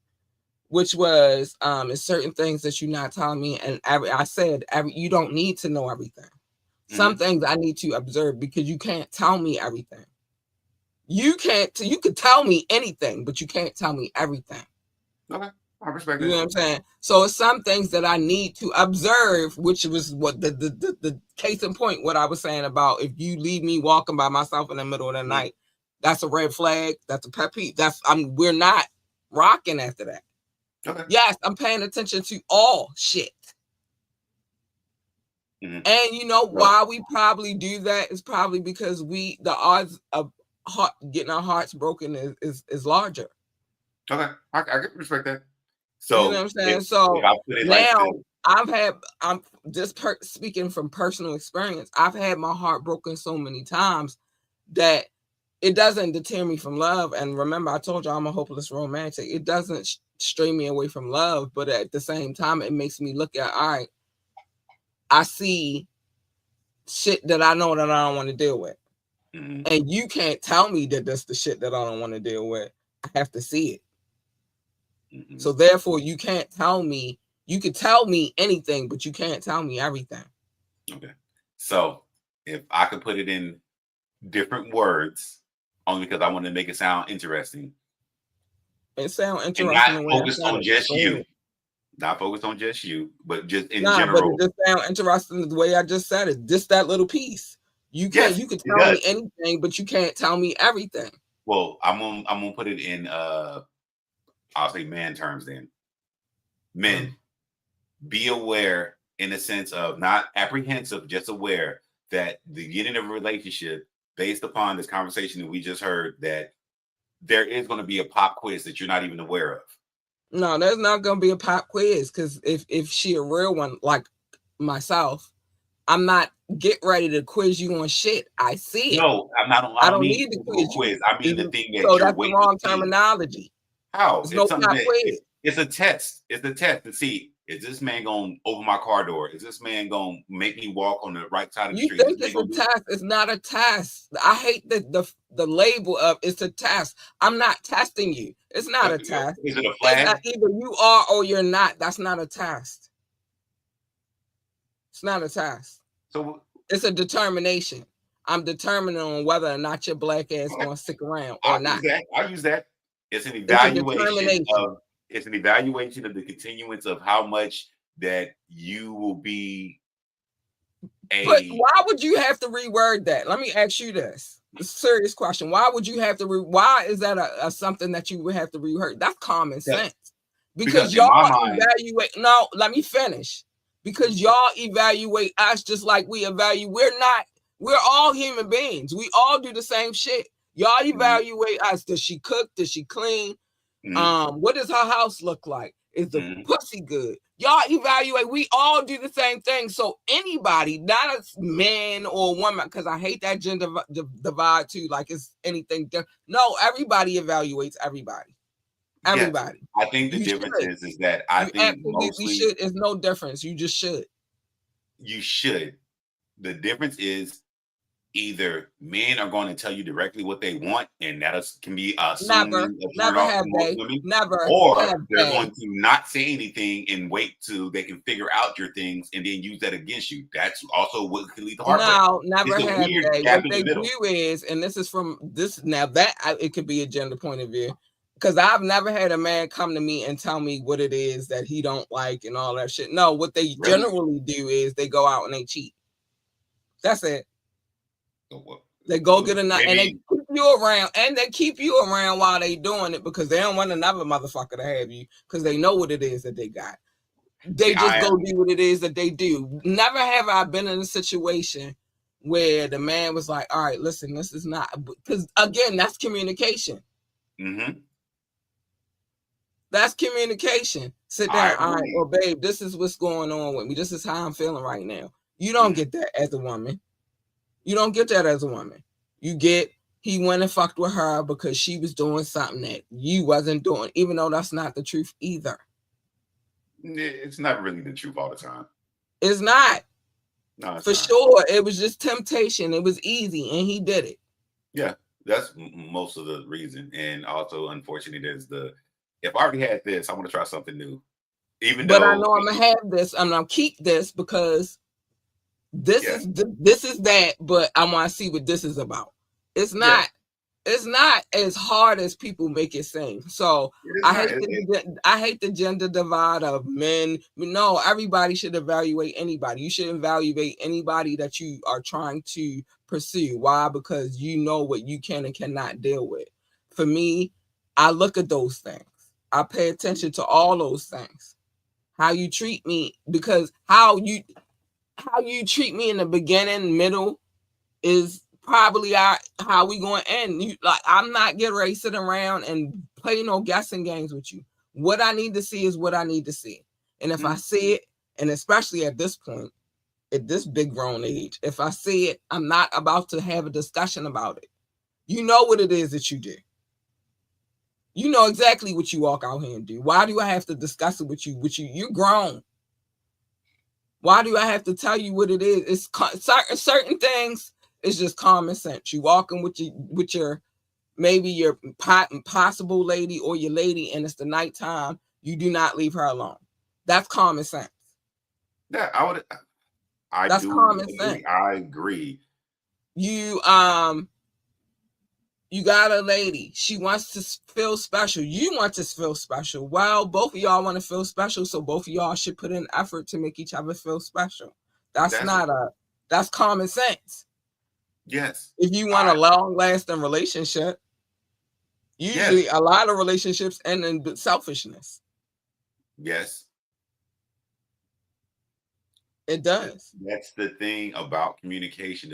which was is certain things that you're not telling me, and I said you don't need to know everything. Mm-hmm. Some things I need to observe because you can't tell me everything. You could tell me anything, but you can't tell me everything. Okay. I respect you know what I'm saying? So it's some things that I need to observe, which was what the case in point, what I was saying about if you leave me walking by myself in the middle of the night, that's a red flag. That's a pet peeve. We're not rocking after that. Okay. Yes, I'm paying attention to all shit. Mm-hmm. And you know why we probably do that is probably because the odds of getting our hearts broken is larger. Okay, I can respect that. So you know what I'm saying? if So I put it like now this, I'm just speaking from personal experience. I've had my heart broken so many times that it doesn't deter me from love. And remember, I told you I'm a hopeless romantic. It doesn't stray me away from love, but at the same time, it makes me look at, all right, I see shit that I know that I don't want to deal with. mm-hmm. And you can't tell me that that's the shit that I don't want to deal with. I have to see it. Mm-hmm. So therefore, you can't tell me. You could tell me anything, but you can't tell me everything. Okay. So if I could put it in different words, only because I want to make it sound interesting. It sounds And interesting not the way I focused said on just you. it. Not focused on just you, but just in Nah, but it general. just sounds interesting the way I just said it. Just that little piece. You can't. Yes, You could it tell does. me anything, but you can't tell me everything. Well, I'm gonna put it in I'll say man terms then. Men, be aware in the sense of not apprehensive, just aware that the beginning of a relationship, based upon this conversation that we just heard, that there is going to be a pop quiz that you're not even aware of. No, there's not gonna be a pop quiz because if she a real one like myself, I'm not get ready to quiz you on shit. I see it. No, I I don't don't mean need to physical quiz you. quiz. I mean the thing So that you're that's the waiting to wrong see. terminology. How? There's It's no something pop that quiz. it's a test. It's a test to see, is this man gonna open my car door? Is this man gonna make me walk on the right side of the You street? think it's a test? It's not a test. I hate the label of it's a test. I'm not testing you. It's not a test. Is it a It's flag? either you are or you're not. That's not a test. It's not a test. So It's a determination. I'm determining on whether or not your black ass going to stick around or I'll not. use that. It's an It's a evaluation determination. of the continuance of how much that you will be But why would you have to reword that? Let me ask you this. It's a serious question. Why would you have to why is that a something that you would have to reword? That's common sense. Because in y'all my mind, evaluate. No, let me finish. Because y'all evaluate us just like we evaluate. We're all human beings. We all do the same shit. Y'all evaluate us. Does she cook? Does she clean? What does her house look like? Is the pussy good? Y'all evaluate. We all do the same thing. So anybody, not a man or a woman, because I hate that gender divide too. Like it's anything different. No, everybody evaluates everybody. Everybody. Yes, I think the difference is that I think mostly should. It's no difference. You just should. You should. The difference is either men are going to tell you directly what they want, and that can be assuming a turn off to most women. Or they're going to not say anything and wait till they can figure out your things and then use that against you. That's also what can lead to heartbreak. No, never have they. What they do is, and this is from this now that it could be a gender point of view, because I've never had a man come to me and tell me what it is that he don't like and all that shit. No, what they generally do is they go out and they cheat. That's it. They go get a nut and they keep you around, and they keep you around while they doing it because they don't want another motherfucker to have you because they know what it is that they got. They just go do what it is that they do. Never have I been in a situation where the man was like, all right, listen, this is not, because again, that's communication. That's communication. Sit down. All right, well, babe, this is what's going on with me. This is how I'm feeling right now. You don't get that as a woman. You don't get that as a woman. You get, he went and fucked with her because she was doing something that you wasn't doing, even though that's not the truth either. It's not really the truth all the time. It's not. No, it's for not. sure. It was just temptation. It was easy, and he did it. Yeah, that's most of the reason. And also, unfortunately, there's if I already had this, I want to try something new. But I know I'm gonna have this. I'm gonna keep this because this is that. But I want to see what this is about. It's not. It's not as hard as people make it seem. So I hate the gender divide of men. No, everybody should evaluate anybody. You should evaluate anybody that you are trying to pursue. Why? Because you know what you can and cannot deal with. For me, I look at those things. I pay attention to all those things. How you treat me, because how you treat me in the beginning, middle is probably how we going to end. I'm not getting ready to sit around and play no guessing games with you. What I need to see is what I need to see. And if I see it, and especially at this point, at this big grown age, if I see it, I'm not about to have a discussion about it. You know what it is that you do. You know exactly what you walk out here and do. Why do I have to discuss it with you? You're grown. Why do I have to tell you what it is? It's certain things. It's just common sense. You walking with your maybe your possible lady or your lady, and it's the nighttime. You do not leave her alone. That's common sense. Yeah, That's do common agree. sense. I agree. You got a lady. She wants to feel special. You want to feel special. Well, both of y'all want to feel special, so both of y'all should put in effort to make each other feel special. That's common sense. Yes. If you want a long-lasting relationship, usually a lot of relationships end in selfishness. Yes. It does. That's the thing about communication.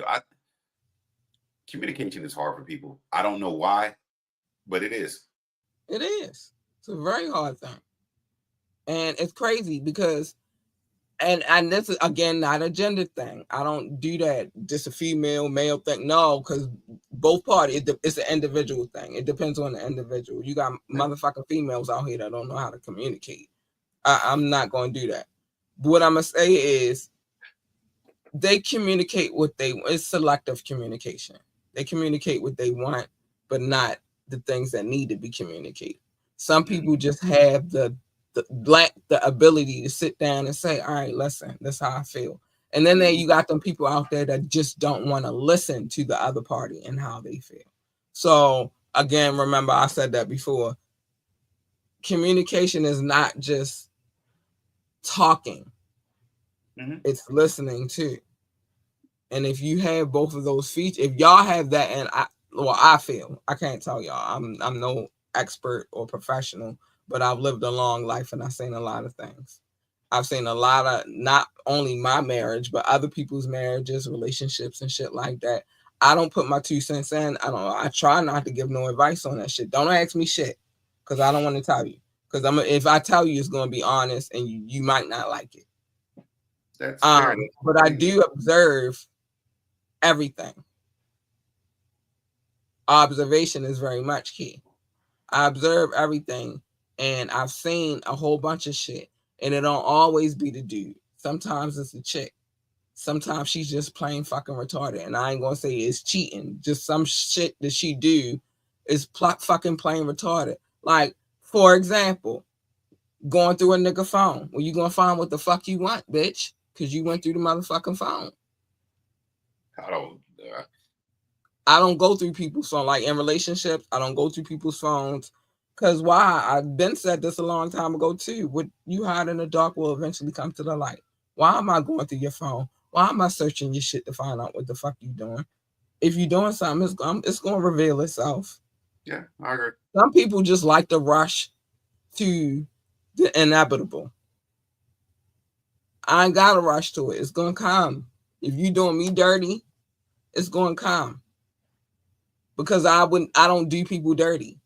Communication is hard for people. I don't know why, but it is. It is. It's a very hard thing. And it's crazy because and this is again not a gender thing. I don't do that. Just a female male thing. No, because both parties. It's an individual thing. It depends on the individual. You got motherfucking females out here that don't know how to communicate. I'm not going to do that. But what I'm gonna say is, they communicate what they. It's selective communication. They communicate what they want, but not the things that need to be communicated. Some people just have the lack the ability to sit down and say, all right, listen, that's how I feel. And then you got them people out there that just don't want to listen to the other party and how they feel. So again, remember I said that before. Communication is not just talking. It's listening too. And if you have both of those features, if y'all have that, and I feel, I can't tell y'all, I'm no expert or professional, but I've lived a long life and I've seen a lot of things. I've seen a lot of not only my marriage, but other people's marriages, relationships, and shit like that. I don't put my 2 cents in. I try not to give no advice on that shit. Don't ask me shit, because I don't want to tell you. Because if I tell you, it's going to be honest, and you might not like it. That's fair. But I do observe everything. Observation is very much key. I observe everything, and I've seen a whole bunch of shit, and it don't always be the dude. Sometimes it's the chick. Sometimes she's just plain fucking retarded, and I ain't gonna say it's cheating. Just some shit that she do is fucking plain retarded. Like, for example, going through a nigga phone. Well, you gonna find what the fuck you want, bitch, because you went through the motherfucking phone. I don't go through people's phone. Like in relationships, I don't go through people's phones. Cause why? I've been said this a long time ago too. What you hide in the dark will eventually come to the light. Why am I going through your phone? Why am I searching your shit to find out what the fuck you doing? If you're doing something, it's going to reveal itself. Yeah, I agree. Some people just like to rush to the inevitable. I ain't got to rush to it. It's going to come. If you doing me dirty, it's going to come. Because I don't do people dirty.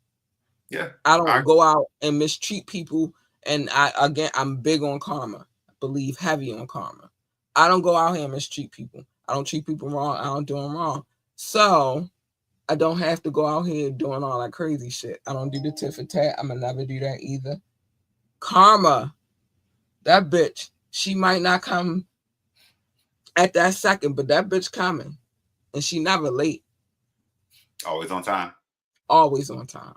Yeah. I don't go out and mistreat people. And I'm big on karma. I believe heavy on karma. I don't go out here and mistreat people. I don't treat people wrong. I don't do them wrong. So I don't have to go out here doing all that crazy shit. I don't do the tit for tat. I'm gonna never do that either. Karma, that bitch, she might not come at that second, but that bitch coming. And she never late. Always on time. Always on time.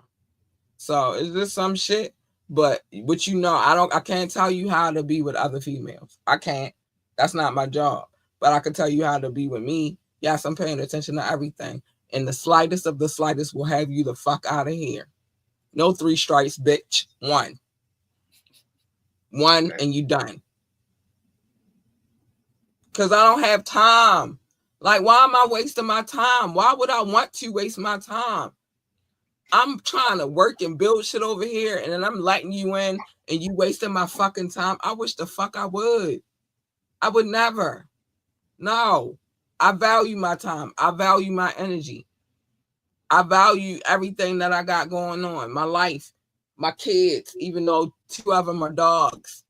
So is this some shit? But I can't tell you how to be with other females. I can't. That's not my job. But I can tell you how to be with me. Yes, I'm paying attention to everything. And the slightest of the slightest will have you the fuck out of here. No 3 strikes, bitch. One, okay. And you done. Because I don't have time. Like, why am I wasting my time? Why would I want to waste my time? I'm trying to work and build shit over here, and then I'm letting you in, and you wasting my fucking time. I wish the fuck I would. I would never. No. I value my time. I value my energy. I value everything that I got going on, my life. my kids, even though 2 of them are dogs.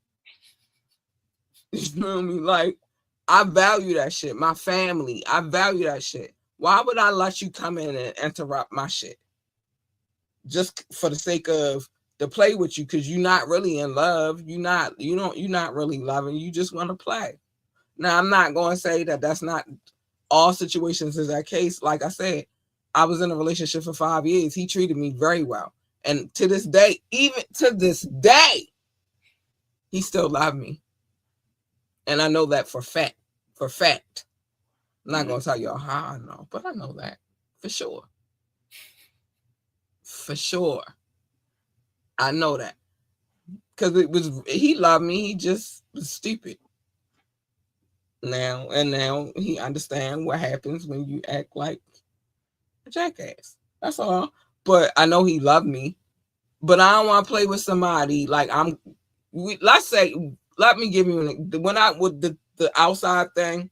You feel me? Like, I value that shit. My family, I value that shit. Why would I let you come in and interrupt my shit? Just for the sake of to play with you, because you're not really in love. You're not really loving. You just want to play. Now, I'm not going to say that that's not all situations is that case. Like I said, I was in a relationship for 5 years. He treated me very well. And to this day, even to this day, he still loved me. And I know that for fact. For fact. I'm not going to tell y'all how I know, but I know that for sure. For sure. I know that. Because he loved me. He just was stupid. Now he understand what happens when you act like a jackass. That's all. But I know he loved me. But I don't want to play with somebody like let's say, let me give you with the outside thing,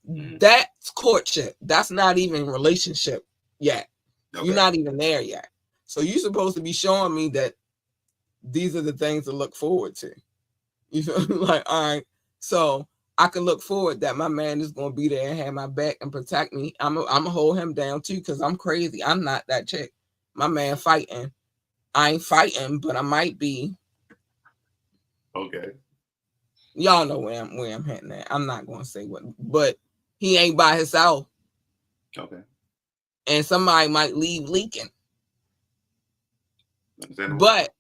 that's courtship. That's not even relationship yet. Okay. You're not even there yet. So you're supposed to be showing me that these are the things to look forward to. You feel like, all right, so I can look forward that my man is going to be there and have my back and protect me. I'm going to hold him down too, because I'm crazy. I'm not that chick. My man fighting. I ain't fighting, but I might be. Okay. Y'all know where I'm heading at. I'm not going to say what, but he ain't by himself. Okay. And somebody might leave leaking. But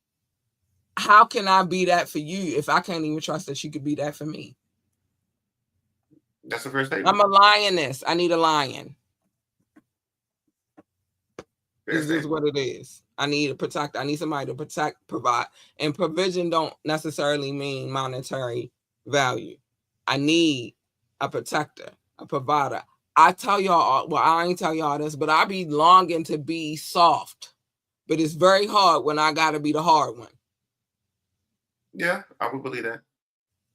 how can I be that for you if I can't even trust that you could be that for me? That's the first thing. I'm a lioness. I need a lion. This is what it is. I need to protect. I need somebody to protect, provide. And provision don't necessarily mean monetary value. I need a protector, a provider. I tell y'all, well, I ain't tell y'all this, but I be longing to be soft. But it's very hard when I got to be the hard one. Yeah, I would believe that.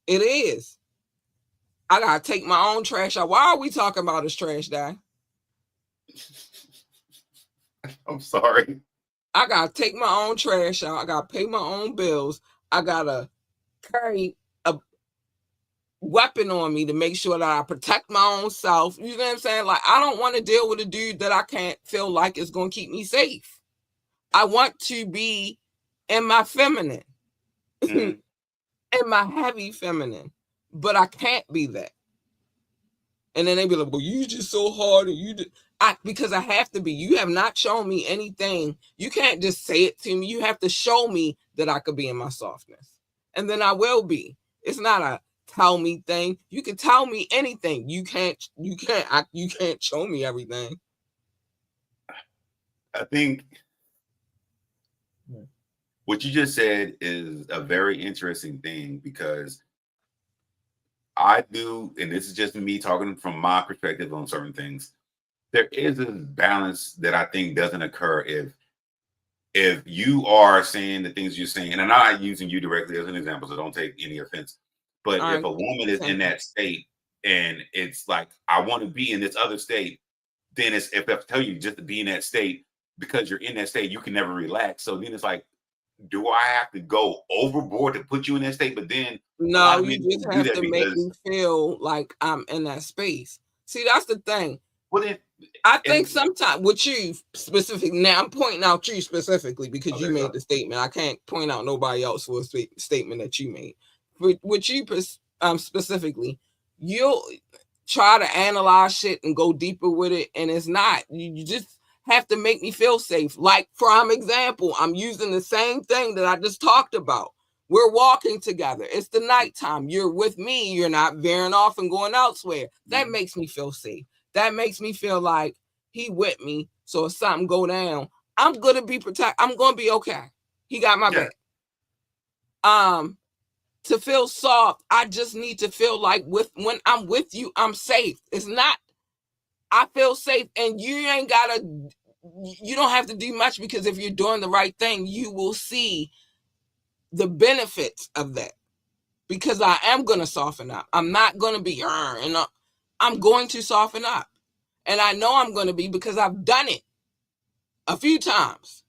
It is. I got to take my own trash out. Why are we talking about this trash, Dad? I'm sorry. I got to take my own trash out. I got to pay my own bills. I got to carry a weapon on me to make sure that I protect my own self. You know what I'm saying? Like, I don't want to deal with a dude that I can't feel like is going to keep me safe. I want to be in my feminine, in my heavy feminine, but I can't be that. And then they be like, well, you just so hard, and because I have to be. You have not shown me anything. You can't just say it to me. You have to show me that I could be in my softness. And then I will be. It's not a tell me thing. You can tell me anything. You can't show me everything. I think what you just said is a very interesting thing, because I do, and this is just me talking from my perspective on certain things, there is a balance that I think doesn't occur if you are saying the things you're saying, and I'm not using you directly as an example, so don't take any offense. But if a woman is in that state and it's like, I want to be in this other state, then it's, if I tell you just to be in that state, because you're in that state, you can never relax. So then it's like, do I have to go overboard to put you in that state? But then no, you just have to make me feel like I'm in that space. See, that's the thing. Well, then, I think sometimes with you specifically, now I'm pointing out you specifically because you made the statement. I can't point out nobody else for a statement that you made. With you specifically, you'll try to analyze shit and go deeper with it, and it's not. You just have to make me feel safe. Like, for example, I'm using the same thing that I just talked about. We're walking together. It's the nighttime. You're with me. You're not veering off and going elsewhere. That makes me feel safe. That makes me feel like he with me. So if something go down, I'm gonna be protected. I'm gonna be okay. He got my back. To feel soft, I just need to feel like when I'm with you, I'm safe. It's not. I feel safe, and you don't have to do much, because if you're doing the right thing, you will see the benefits of that. Because I am gonna soften up. I'm not gonna be I'm going to soften up. And I know I'm going to be, because I've done it a few times,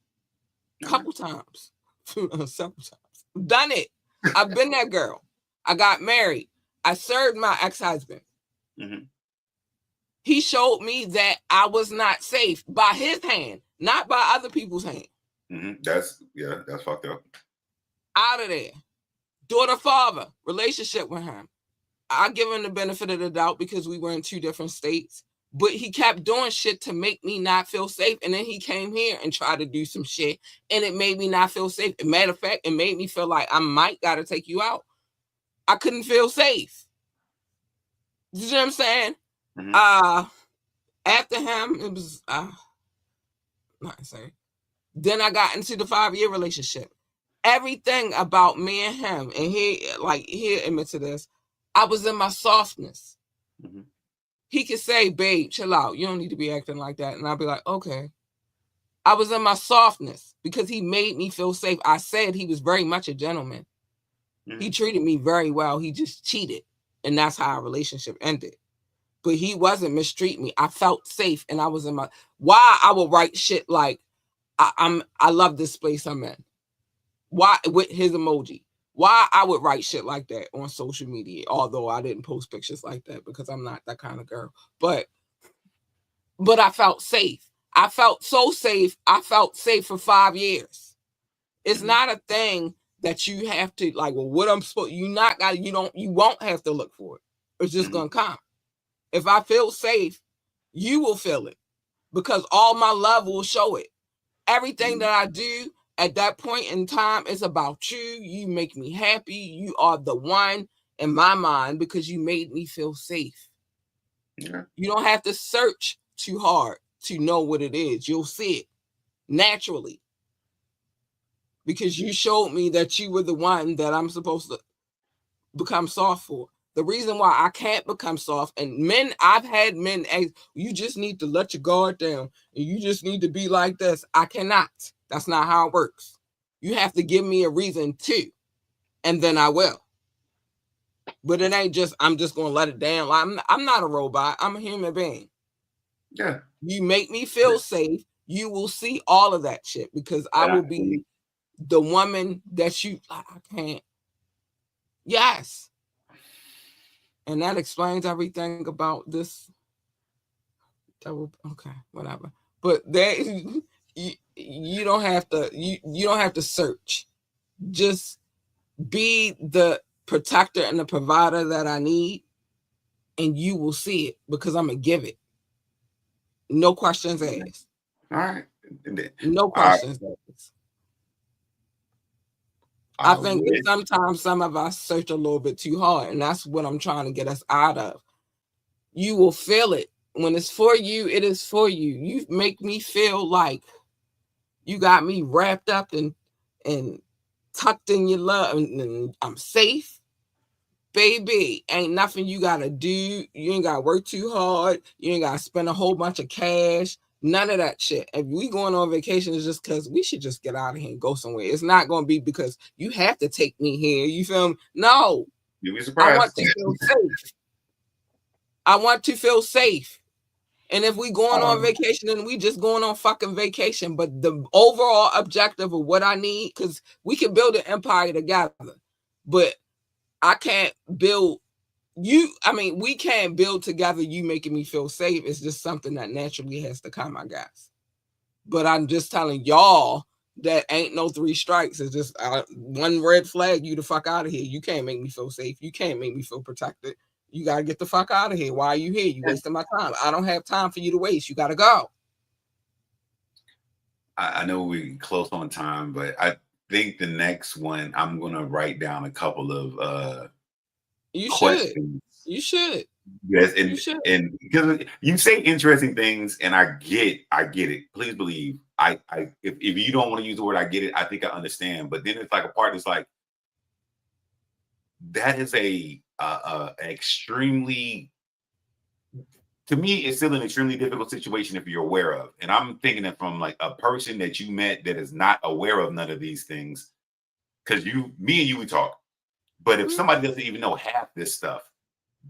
couple times. Several times. Done it. I've been that girl. I got married. I served my ex-husband. Mm-hmm. He showed me that I was not safe by his hand, not by other people's hand. Mm-hmm. That's fucked up. Out of there. Daughter, father, relationship with him. I give him the benefit of the doubt because we were in 2 different states. But he kept doing shit to make me not feel safe. And then he came here and tried to do some shit. And it made me not feel safe. As a matter of fact, it made me feel like I might got to take you out. I couldn't feel safe. You know what I'm saying? Mm-hmm. After him, it was, not say. Then I got into the 5-year relationship. Everything about me and him, and he admits to this, I was in my softness. Mm-hmm. He could say, babe, chill out. You don't need to be acting like that. And I'll be like, okay. I was in my softness because he made me feel safe. I said he was very much a gentleman. Mm-hmm. He treated me very well. He just cheated. And that's how our relationship ended. But he wasn't mistreating me. I felt safe. And I was in my, why I would write shit like, I love this place I'm in. Why, with his emoji. Why I would write shit like that on social media, although I didn't post pictures like that because I'm not that kind of girl. But I felt safe. I felt so safe. I felt safe for 5 years. It's not a thing that you have to like, well, what I'm supposed, you won't have to look for it. It's just gonna come. If I feel safe, you will feel it because all my love will show it. Everything that I do at that point in time is about you. You make me happy. You are the one in my mind because you made me feel safe. Yeah. You don't have to search too hard to know what it is. You'll see it naturally because you showed me that you were the one that I'm supposed to become soft for. The reason why I can't become soft, and men, I've had men ask, you just need to let your guard down and you just need to be like this. I cannot. That's not how it works. You have to give me a reason to, and then I will. But it ain't just, I'm just going to let it down. I'm not a robot. I'm a human being. Yeah. You make me feel safe. You will see all of that shit because I will be the woman that I can't. Yes. And that explains everything about this. Okay, whatever. But you don't have to you don't have to search. Just be the protector and the provider that I need, and you will see it because I'm gonna give it. No questions asked. All right. No questions asked. I think that wish. sometimes some of us search a little bit too hard, and that's what I'm trying to get us out of. You will feel it. When it's for you, it is for you. You make me feel like you got me wrapped up and tucked in your love, and I'm safe. Baby, ain't nothing you gotta do. You ain't gotta work too hard. You ain't gotta spend a whole bunch of cash. None of that shit. If we going on vacation, it's just because we should just get out of here and go somewhere. It's not going to be because you have to take me here. You feel me? No. You'll be I surprised. want to feel safe. I want to feel safe. And if we going on vacation, then we just going on fucking vacation. But the overall objective of what I need, because we can build an empire together, but I can't build you. I mean, we can't build together. You making me feel safe. It's just something that naturally has to come, I guess. But I'm just telling y'all that ain't no 3 strikes. It's just one red flag. You the fuck out of here. You can't make me feel safe. You can't make me feel protected. You got to get the fuck out of here. Why are you here? You wasting my time. I don't have time for you to waste. You got to go. I know we close on time, but I think the next one, I'm going to write down a couple of questions. You should. Yes, and because you say interesting things, and I get it. Please believe, if you don't want to use the word, I get it. I think I understand. But then it's like a part that's like, that is a extremely, to me, it's still an extremely difficult situation if you're aware of. And I'm thinking it from like a person that you met that is not aware of none of these things. Because me and you, we talk. But if somebody doesn't even know half this stuff,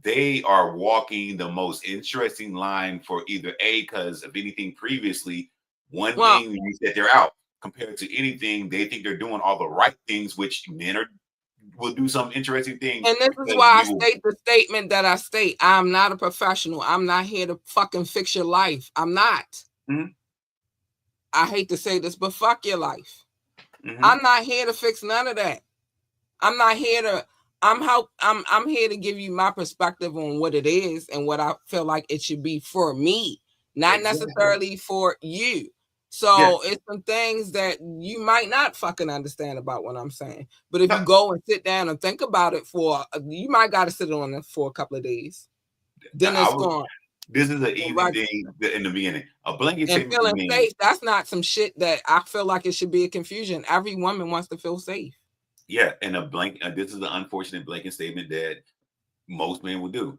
they are walking the most interesting line for either A, because of anything previously, thing you said they're out. compared to anything. They think they're doing all the right things, which men will do some interesting things. And this is why I state the statement that I state. I'm not a professional. I'm not here to fucking fix your life. I'm not. Mm-hmm. I hate to say this, but fuck your life. Mm-hmm. I'm not here to fix none of that. I'm not here to. I'm here to give you my perspective on what it is and what I feel like it should be for me, not necessarily for you. So it's some things that you might not fucking understand about what I'm saying. But if you go and sit down and think about it you might got to sit on it for a couple of days. Then it's gone. This is an easy thing in the beginning. A blanket and feeling safe. That's not some shit that I feel like it should be a confusion. Every woman wants to feel safe. Yeah, and this is the unfortunate blanket statement that most men will do.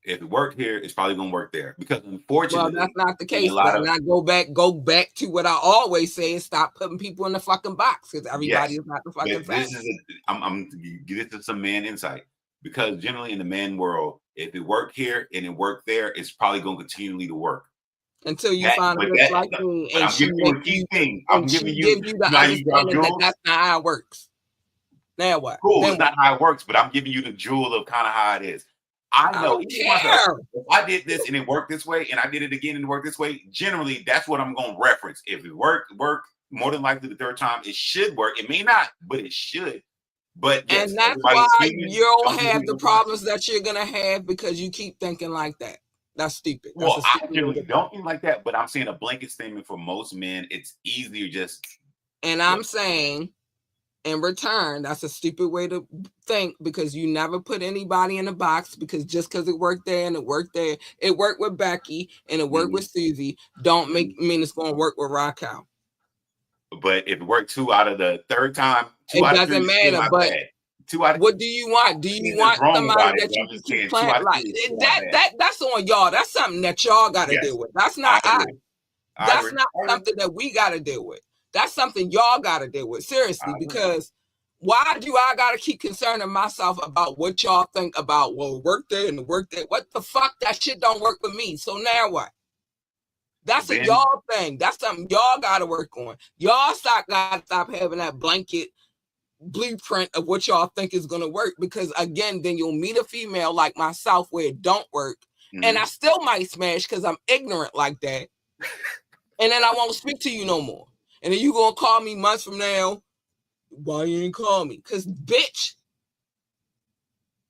If it worked here, it's probably gonna work there. Because unfortunately, that's not the case. Go back to what I always say and stop putting people in the fucking box because everybody is not the fucking this is some man insight. Because generally in the man world, if it worked here and it worked there, it's probably gonna continually to work. Until you find a bitch like me and she gives you the understanding that that's not how it works. Now what? Cool, it's not how it works, but I'm giving you the jewel of kind of how it is. I know if I did this and it worked this way and I did it again and it worked this way, generally that's what I'm going to reference. If it worked more than likely the third time, it should work. It may not, but it should. But yes, and that's why you'll have the problems that you're going to have because you keep thinking like that. That's stupid. Well, I generally don't think like that, but I'm saying a blanket statement for most men, it's easier just. And I'm saying in return, that's a stupid way to think because you never put anybody in a box because just because it worked there and it worked there, it worked with Becky and it worked with Susie, don't mean it's going to work with Raquel. But if it worked 2 out of the third time, it doesn't matter. But 2 out of what do you want? Do you want somebody that you can keep playing like that's on y'all? That's something that y'all got to deal with. That's not that's not something that we got to deal with. That's something y'all got to deal with, seriously, because why do I got to keep concerning myself about what y'all think about, well, work there and work there? What the fuck? That shit don't work with me. So now what? That's a y'all thing. That's something y'all got to work on. Y'all got to stop having that blanket blueprint of what y'all think is going to work because, again, then you'll meet a female like myself where it don't work. And I still might smash because I'm ignorant like that. And then I won't speak to you no more. And then you gonna call me months from now. Why you ain't call me? Because bitch.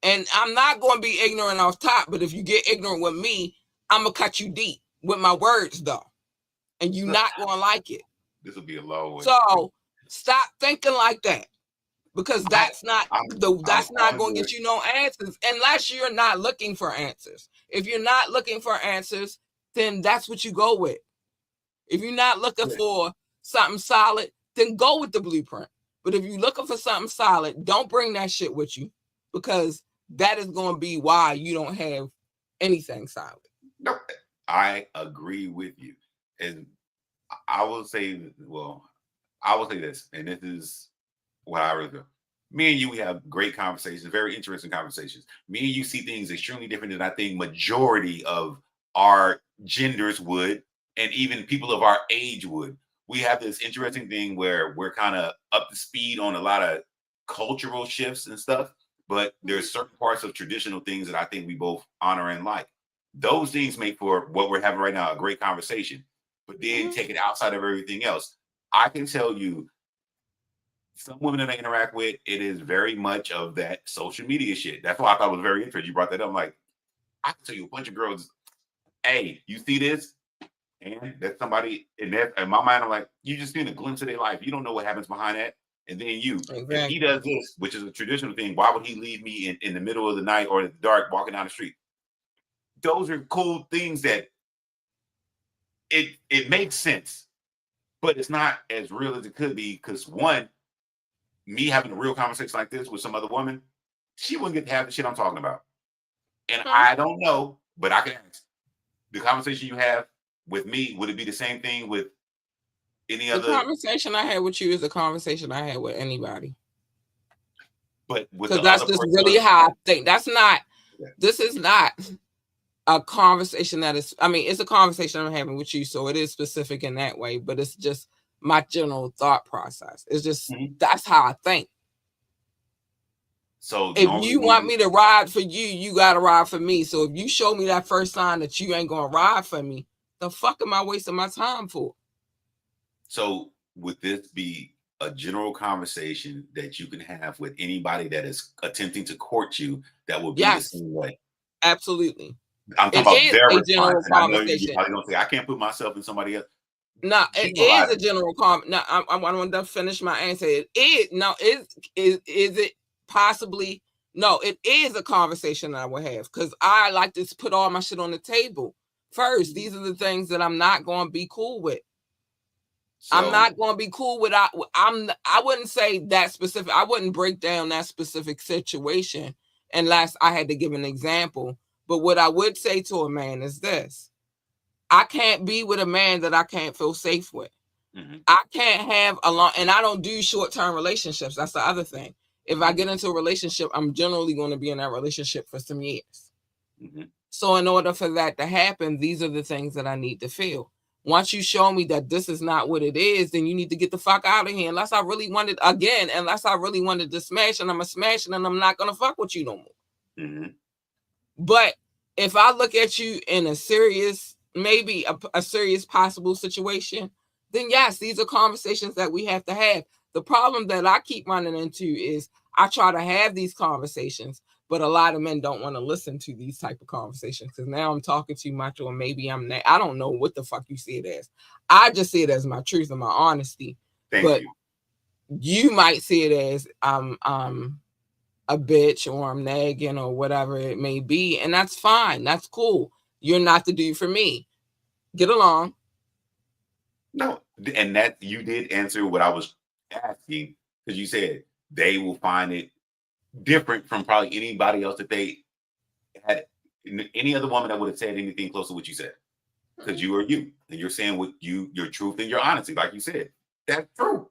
And I'm not gonna be ignorant off top, but if you get ignorant with me, I'm gonna cut you deep with my words though. And you're not gonna like it. This will be a low one. So stop thinking like that. Because that's not gonna get you no answers unless you're not looking for answers. If you're not looking for answers, then that's what you go with. If you're not looking for something solid, then go with the blueprint. But if you're looking for something solid, don't bring that shit with you because that is going to be why you don't have anything solid. No, I agree with you. And I will say this, and this is what I really do. Me and you, we have great conversations, very interesting conversations. Me and you see things extremely different than I think majority of our genders would. And even people of our age would. We have this interesting thing where we're kind of up to speed on a lot of cultural shifts and stuff, but there's certain parts of traditional things that I think we both honor and like. Those things make for what we're having right now, a great conversation, but then take it outside of everything else. I can tell you some women that I interact with, it is very much of that social media shit. That's why I thought it was very interesting. You brought that up. I'm like, I can tell you a bunch of girls, hey, you see this? And that's somebody in my mind, I'm like, you just seen a glimpse of their life. You don't know what happens behind that. And then if he does this, which is a traditional thing, why would he leave me in the middle of the night or in the dark walking down the street? Those are cool things that it makes sense, but it's not as real as it could be. Because one, me having a real conversation like this with some other woman, she wouldn't get to have the shit I'm talking about. And I don't know, but I can ask. The conversation you have with me, would it be the same thing with any other? The conversation I had with you is the conversation I had with anybody. But because that's just really how I think. This is not a conversation that is, I mean, it's a conversation I'm having with you, so it is specific in that way, but it's just my general thought process. It's just Mhm. that's how I think. So If normally you want me to ride for you, you gotta ride for me. So if you show me that first sign that you ain't gonna ride for me, the fuck am I wasting my time for? So would this be a general conversation that you can have with anybody that is attempting to court you that will be the Yes, same way? absolutely. I'm It talking about is their a response. general And I know you're conversation. probably gonna say, I can't put myself in somebody else. No, it is Generalize a it. general comment. No, I want to finish my answer. It is no, is it possibly no? It is a conversation that I will have because I like to put all my shit on the table first. These are the things that I'm not going to be cool with. I'm So not going to be cool with. I wouldn't say that specific. I wouldn't break down that specific situation unless I had to give an example. But what I would say to a man is this: I can't be with a man that I can't feel safe with. mhm, I can't have a long, and I don't do short-term relationships. That's the other thing. If I mhm, get into a relationship, I'm generally going to be in that relationship for some years. mhm, So in order for that to happen, these are the things that I need to feel. Once you show me that this is not what it is, then you need to get the fuck out of here. Unless I really wanted to smash, and I'm a smash, and I'm not gonna fuck with you no more. mhm. But if I look at you in a serious, maybe a serious possible situation, then yes, these are conversations that we have to have. The problem that I keep running into is I try to have these conversations, but a lot of men don't want to listen to these type of conversations because now I'm talking too much, or maybe I'm not. I don't know what the fuck you see it as. I just see it as my truth and my honesty. Thank But you. you might see it as a bitch or I'm nagging or whatever it may be. And that's fine. That's cool. You're not the dude for me. Get along. No, and that you did answer what I was asking because you said they will find it different from probably anybody else that they had any other woman that would have said anything close to what you said because you are you and you're saying what your truth and your honesty, like you said. That's true.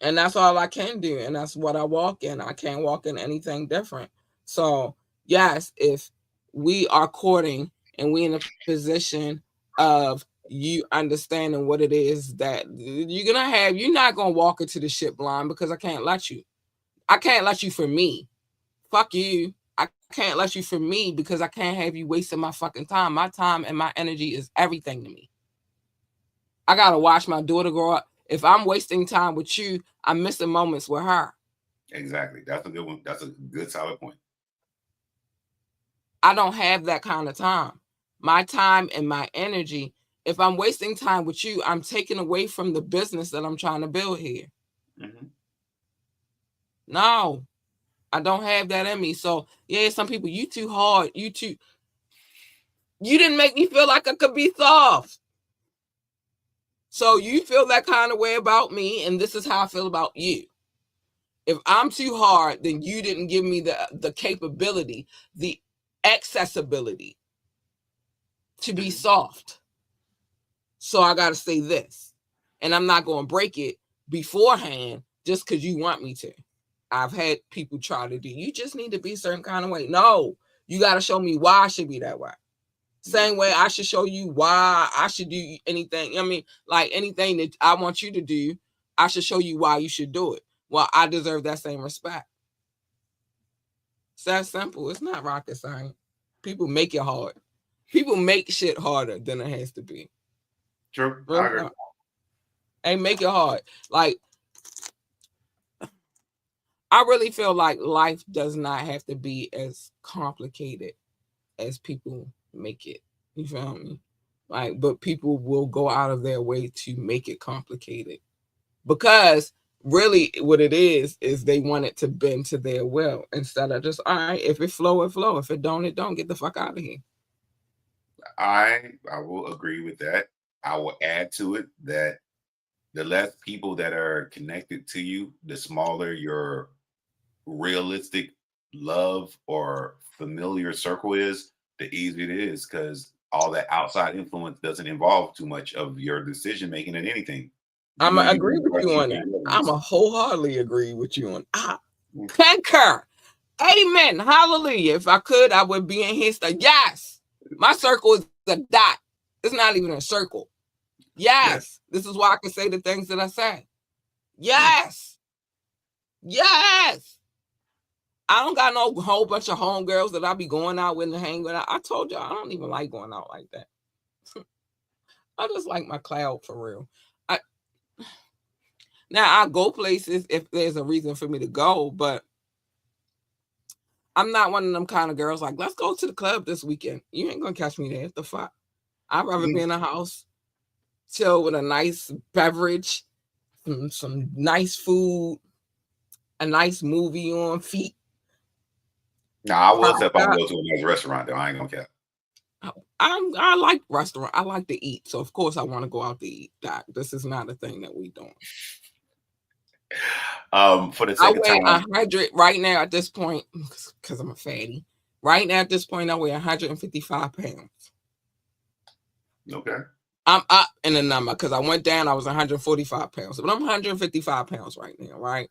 And that's all I can do. And that's what I walk in. I can't walk in anything different. So, yes, if we are courting and we in a position of you understanding what it is that you're not gonna walk into the shit blind because I can't let you. I can't let you for me. Fuck you. I can't let you for me because I can't have you wasting my fucking time. My time and my energy is everything to me. I gotta watch my daughter grow up. If I'm wasting time with you, I'm missing moments with her. Exactly. That's a good one. That's a good solid point. I don't have that kind of time. My time and my energy, if I'm wasting time with you, I'm taking away from the business that I'm trying to build here. Mm-hmm. No, I don't have that in me. So, yeah, some people, you too hard. You didn't make me feel like I could be soft. So you feel that kind of way about me, and this is how I feel about you. If I'm too hard, then you didn't give me the capability, the accessibility to be Mm-hmm. soft. So I got to say this, and I'm not going to break it beforehand just because you want me to. I've had people try to do. You just need to be a certain kind of way. No, you got to show me why I should be that way. Yeah. Same way I should show you why I should do anything. I mean, like anything that I want you to do, I should show you why you should do it. Well, I deserve that same respect. It's that simple. It's not rocket science. People make it hard. People make shit harder than it has to be. True. I Really agree. not. And make it hard. Like, I really feel like life does not have to be as complicated as people make it. You feel me? Like, but people will go out of their way to make it complicated because really what it is they want it to bend to their will instead of just, all right, if it flow, it flow. If it don't, it don't. Get the fuck out of here. I will agree with that. I will add to it that the less people that are connected to you, the smaller your realistic love or familiar circle is, the easier it is because all that outside influence doesn't involve too much of your decision making in anything. I'm You going and to you agree with you keep on that. your I'm ones. a wholeheartedly agree with you on. I concur. Amen. Hallelujah. If I could, I would be in his. Yes. My circle is a dot. It's not even a circle. Yes. This is why I can say the things that I say. Yes. Yes. I don't got no whole bunch of homegirls that I be going out with and hanging with. I told you I don't even like going out like that. I just like my cloud for real. I Now I go places if there's a reason for me to go, but I'm not one of them kind of girls like, let's go to the club this weekend. You ain't gonna catch me there. What the fuck? I'd rather be in a house, chill with a nice beverage, some nice food, a nice movie on feet. Nah, I will say if I'm going to a nice restaurant, though, I ain't gonna care. I like restaurant. I like to eat, so of course I want to go out to eat. Doc, this is not a thing that we doing. For the sake of time, 100 right now at this point because I'm a fatty. Right now at this point, I weigh 155 pounds. Okay. I'm up in the number because I went down. I was 145 pounds, but I'm 155 pounds right now, right?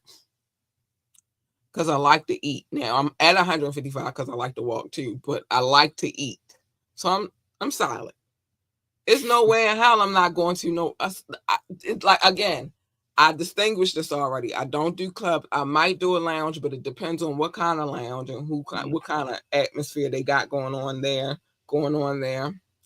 Because I like to eat. Now I'm at 155 because I like to walk too, but I like to eat, so I'm solid. There's no way in hell I'm not going to know. It's like, again, I distinguished this already. I don't do clubs. I might do a lounge, but it depends on what kind of lounge and what kind of atmosphere they got going on there.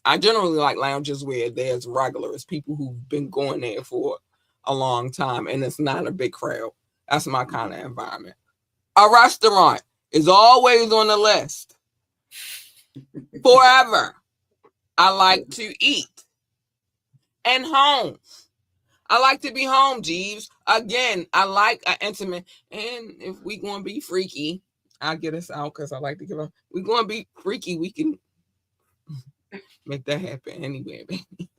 I generally like lounges where there's regulars, people who've been going there for a long time, and it's not a big crowd. That's my kind of environment. A restaurant is always on the list. Forever. I like to eat. And home. I like to be home, Jeeves. Again, I like an intimate. And if we gonna be freaky, I'll get us out because I like to give up. We gonna be freaky, we can make that happen anyway, baby.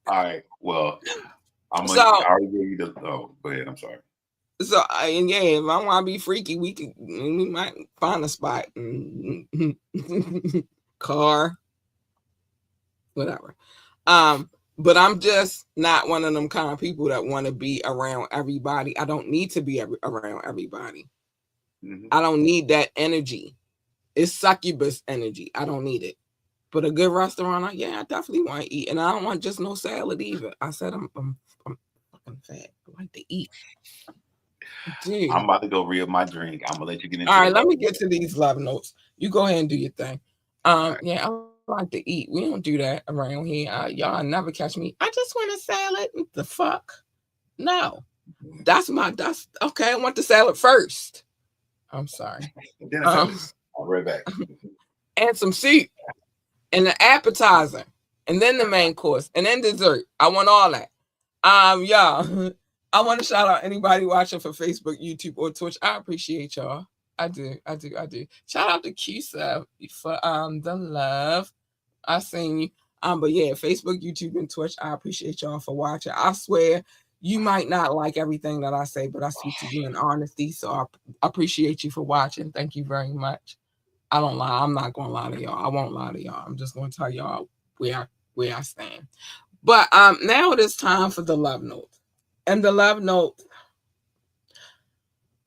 All right. Well, I already gave you the. Oh, go ahead. I'm sorry. So and yeah, if I want to be freaky, we might find a spot, car, whatever. But I'm just not one of them kind of people that want to be around everybody. I don't need to be around everybody. Mm-hmm. I don't need that energy. It's succubus energy. I don't need it. But a good restaurant, I definitely want to eat, and I don't want just no salad either. I said I'm fucking fat. I like to eat. Dude. I'm about to go read my drink. I'm gonna let you get into. All right, let me get to these love notes. You go ahead and do your thing. Right. Yeah, I like to eat. We don't do that around here. Y'all never catch me. I just want a salad. What the fuck? No, that's okay. I want the salad first. I'm sorry. I'll right back. And some soup, and the appetizer, and then the main course, and then dessert. I want all that. Y'all. I want to shout out anybody watching for Facebook, YouTube, or Twitch. I appreciate y'all. I do. Shout out to Q-Sub for the love. I seen you. But yeah, Facebook, YouTube, and Twitch. I appreciate y'all for watching. I swear you might not like everything that I say, but I speak to you in honesty. So I appreciate you for watching. Thank you very much. I don't lie. I'm not gonna lie to y'all. I won't lie to y'all. I'm just gonna tell y'all where I stand. But now it is time for the love note. And the love note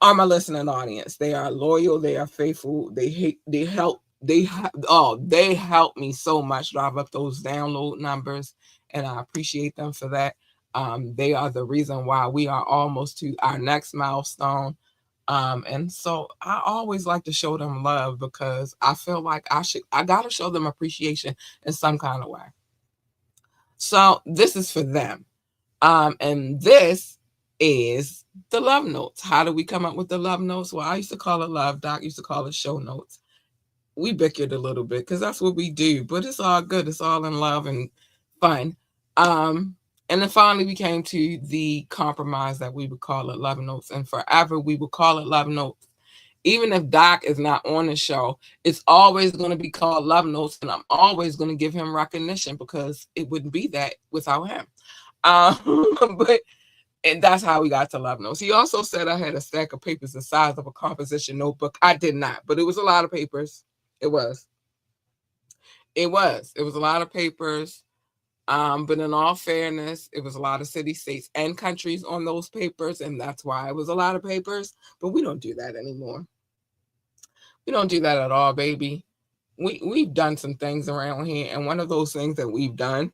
are my listening audience. They are loyal. They are faithful. They help me so much drive up those download numbers, and I appreciate them for that. They are the reason why we are almost to our next milestone. And so I always like to show them love because I feel like I gotta show them appreciation in some kind of way. So this is for them. And this is the love notes. How do we come up with the love notes? Well, I used to call it love. Doc used to call it show notes. We bickered a little bit because that's what we do, but it's all good. It's all in love and fun. And then finally we came to the compromise that we would call it love notes. And forever we would call it love notes. Even if Doc is not on the show, it's always going to be called love notes. And I'm always going to give him recognition because it wouldn't be that without him. But and that's how we got to love notes. He also said I had a stack of papers the size of a composition notebook. I did not, but it was a lot of papers. It was a lot of papers. But in all fairness, it was a lot of cities, states, and countries on those papers, and that's why it was a lot of papers. But we don't do that anymore. We don't do that at all, baby. We've done some things around here, and one of those things that we've done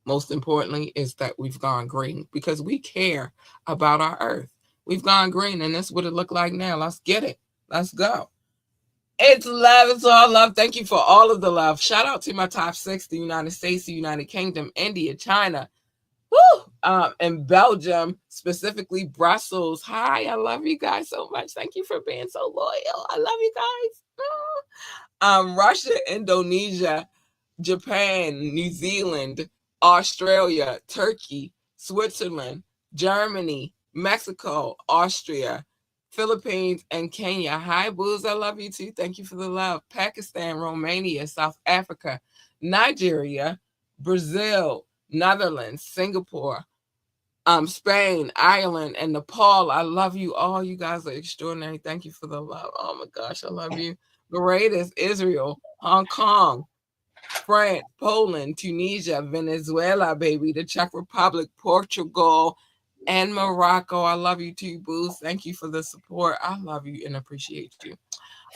most importantly, is that we've gone green because we care about our earth. We've gone green, and that's what it look like now. Let's get it. Let's go. It's love. It's all love. Thank you for all of the love. Shout out to my top 6, the United States, the United Kingdom, India, China, and Belgium, specifically Brussels. Hi, I love you guys so much. Thank you for being so loyal. I love you guys. Russia, Indonesia, Japan, New Zealand, Australia, Turkey, Switzerland, Germany, Mexico, Austria, Philippines, and Kenya. Hi, Booz. I love you too. Thank you for the love. Pakistan, Romania, South Africa, Nigeria, Brazil, Netherlands, Singapore, Spain, Ireland, and Nepal. I love you all. You guys are extraordinary. Thank you for the love. Oh my gosh, I love you. Barbados, Israel, Hong Kong, France, Poland, Tunisia, Venezuela, baby, the Czech Republic, Portugal, and Morocco. I love you too, Booz. Thank you for the support. I love you and appreciate you.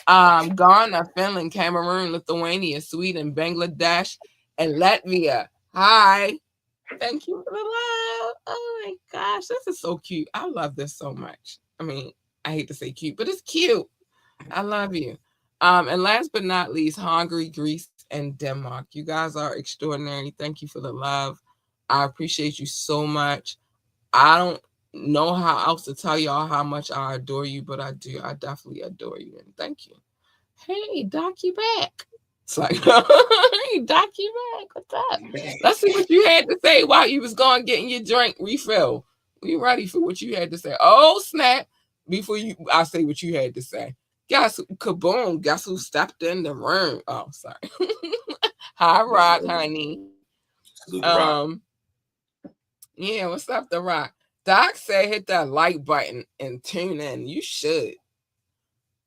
Ghana, Finland, Cameroon, Lithuania, Sweden, Bangladesh, and Latvia. Hi. Thank you for the love. Oh my gosh, this is so cute. I love this so much. I mean, I hate to say cute, but it's cute. I love you. And last but not least, Hungary, Greece, and Denmark. You guys are extraordinary. Thank you for the love. I appreciate you so much. I don't know how else to tell y'all how much I adore you, but I do. I definitely adore you, and thank you. Hey, Doc, you back. It's like, hey, Doc, you back. What's up? Let's see what you had to say while you was going getting your drink refill. We ready for what you had to say? Oh, snap. Before I say what you had to say. Guess kaboom. Guess who stepped in the room? Oh, sorry. Hi, Rock, honey. Yeah, what's up, The Rock? Doc said hit that like button and tune in. You should.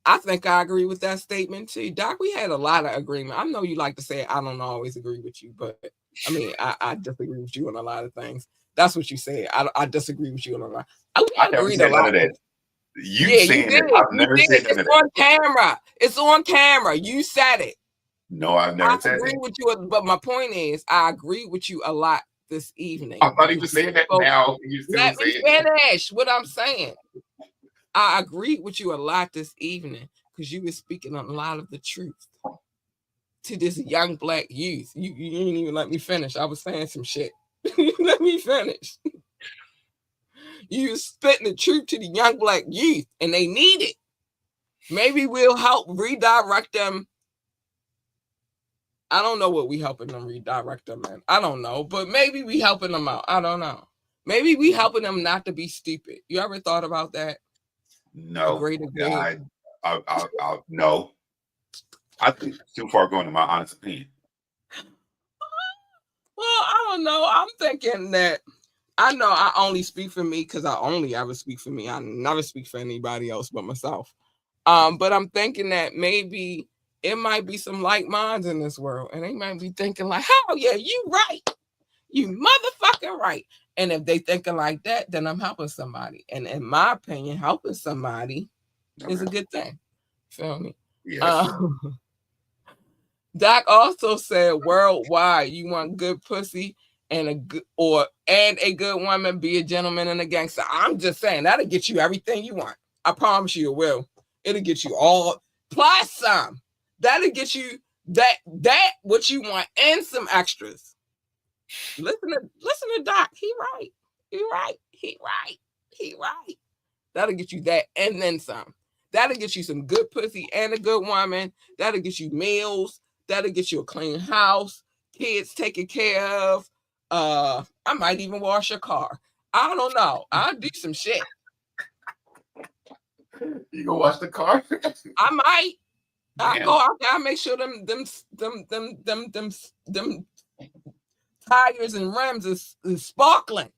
I think I agree with that statement too. Doc, we had a lot of agreement. I know you like to say I don't always agree with you, but I mean, I disagree with you on a lot of things. That's what you said. I disagree with you on a lot. I agreed a lot. You saying it. I've never said none of that. It's on camera. It's on camera. You said it. No, I've never said that. I agree with you, but my point is, I agree with you a lot this evening. I thought he was saying that now. Let me finish what I'm saying. I agreed with you a lot this evening because you were speaking a lot of the truth to this young black youth. You didn't even let me finish. I was saying some shit. Let me finish. You were spitting the truth to the young black youth, and they need it. Maybe we'll help redirect them. I don't know what we helping them redirect them in. I don't know, but maybe we helping them out. I don't know. Maybe we helping them not to be stupid. You ever thought about that? No, no. I think it's too far going in my honest opinion. Well, I don't know. I'm thinking that I know I only speak for me because I only ever speak for me. I never speak for anybody else but myself. But I'm thinking that maybe it might be some like minds in this world, and they might be thinking like, "Oh yeah, you right, you motherfucking right." And if they thinking like that, then I'm helping somebody. And in my opinion, helping somebody is a good thing. Feel me? Yes. Doc also said, worldwide, you want good pussy and a good woman, be a gentleman and a gangster. I'm just saying that'll get you everything you want. I promise you it will. It'll get you all plus some. That'll get you that what you want and some extras. Listen to Doc. He right. That'll get you that and then some. That'll get you some good pussy and a good woman. That'll get you meals. That'll get you a clean house, kids taken care of. I might even wash your car. I don't know. I'll do some shit. You gonna wash the car? I might. I go out there. I make sure them tires and rims is sparkling.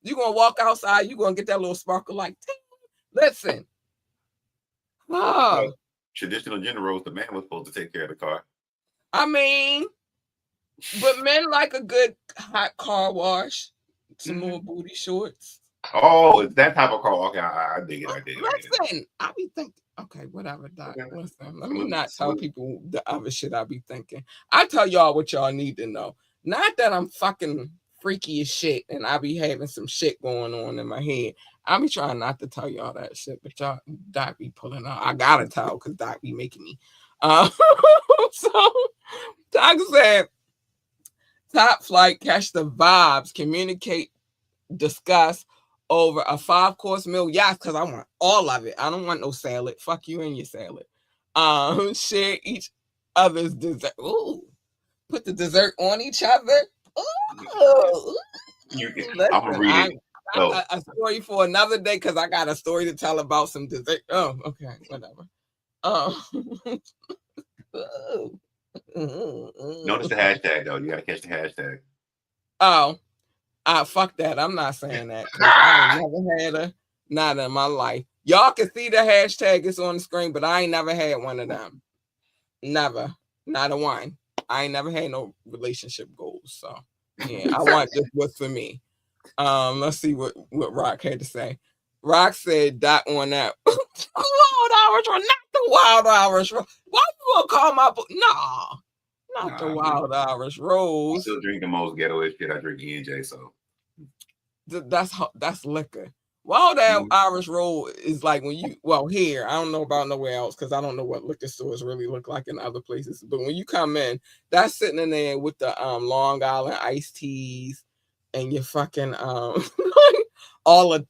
You gonna walk outside. You gonna get that little sparkle like. Listen. Well, traditional gender roles, the man was supposed to take care of the car. I mean, but men like a good hot car wash, some more booty shorts. Oh, it's that type of car. Okay, I dig it. Listen, I be thinking, okay, whatever, Doc. Listen, let me not tell people the other shit I be thinking. I tell y'all what y'all need to know. Not that I'm fucking freaky as shit, and I be having some shit going on in my head. I be trying not to tell y'all that shit, but y'all Doc be pulling out. I gotta tell because Doc be making me. So Doc said, top flight, catch the vibes, communicate, discuss over a 5-course meal. Yes, because I want all of it. I don't want no salad. Fuck you and your salad. Share each other's dessert. Ooh, put the dessert on each other. Ooh. I'm gonna read it. I got a story for another day because I got a story to tell about some dessert. Oh, okay, whatever. Notice the hashtag though. You gotta catch the hashtag. Oh, fuck that. I'm not saying that because I ain't never had a not in my life. Y'all can see the hashtag is on the screen, but I ain't never had one of them. Never, not a one. I ain't never had no relationship goals. So yeah, I want just what's for me. Let's see what Rock had to say. Rock said dot on that. Wild Irish, not the Wild Irish. Why you gonna call my book? Nah, not the Wild Irish Rose. I still drink the most ghetto shit. I drink E&J, so that's liquor. Wild Irish Roll is like when you here. I don't know about nowhere else because I don't know what liquor stores really look like in other places. But when you come in, that's sitting in there with the Long Island iced teas and your fucking all of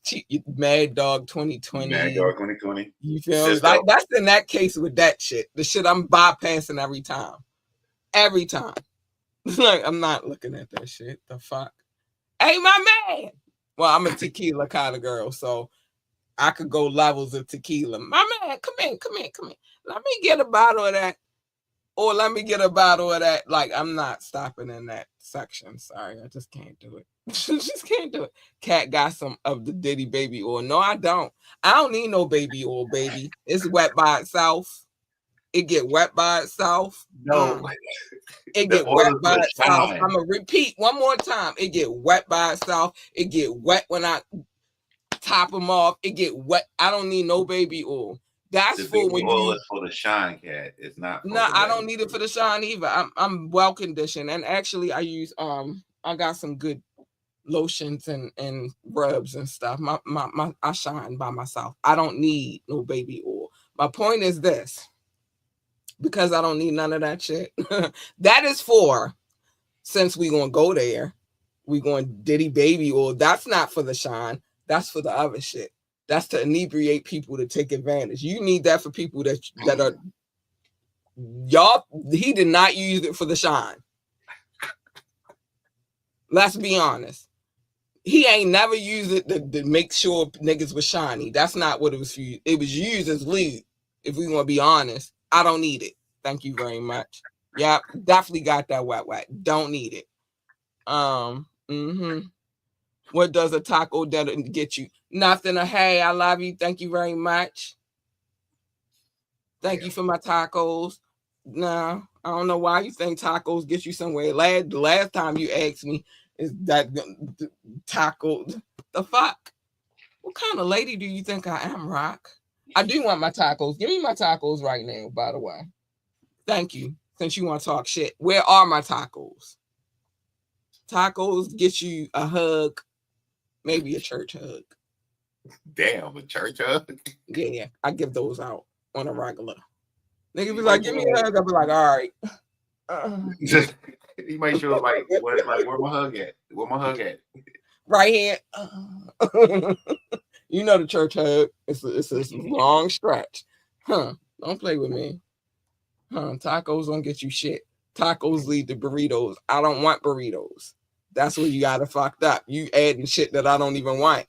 Mad Dog 2020. Mad Dog 2020. You feel me? Like that's in that case with that shit. The shit I'm bypassing every time. Every time. Like I'm not looking at that shit. The fuck. Hey, my man. Well, I'm a tequila kind of girl, so I could go levels of tequila. My man, come in. Let me get a bottle of that. Or let me get a bottle of that. Like, I'm not stopping in that section. Sorry, I just can't do it. Just can't do it. Cat got some of the Diddy baby oil. No, I don't. I don't need no baby oil, baby. It's wet by itself. It get wet by itself. No. It get wet by itself. I'm gonna repeat one more time. It get wet by itself. It get wet when I top them off. It get wet. I don't need no baby oil. That's the for when you. It's for the shine, cat. It's not. No, I don't need it for the shine either. I'm well conditioned, and actually, I use I got some good lotions and rubs and stuff. My I shine by myself. I don't need no baby oil. My point is this. Because I don't need none of that shit. That is for, since we gonna go there, we going Diddy baby oil. That's not for the shine. That's for the other shit. That's to inebriate people to take advantage. You need that for people that are y'all. He did not use it for the shine. Let's be honest. He ain't never used it to make sure niggas was shiny. That's not what it was for. It was used as lube. If we want to be honest, I don't need it. Thank you very much. Yeah, definitely got that wet. Don't need it. What does a taco get you? Nothing. Hey, I love you. Thank you very much. Thank you for my tacos. No, I don't know why you think tacos get you somewhere. The last time you asked me is that taco. The fuck? What kind of lady do you think I am, Rock? I do want my tacos. Give me my tacos right now, by the way. Thank you. Since you want to talk shit, where are my tacos? Tacos get you a hug, maybe a church hug. Damn, a church hug? Yeah, I give those out on a regular. Nigga be like, give me a hug. I'll be like, all right. You might show like where my hug at? Where my hug at? Right here. You know the church hug. It's a long stretch. Don't play with me. Tacos don't get you shit. Tacos lead to burritos. I don't want burritos. That's where you got it fucked up. You adding shit that I don't even want.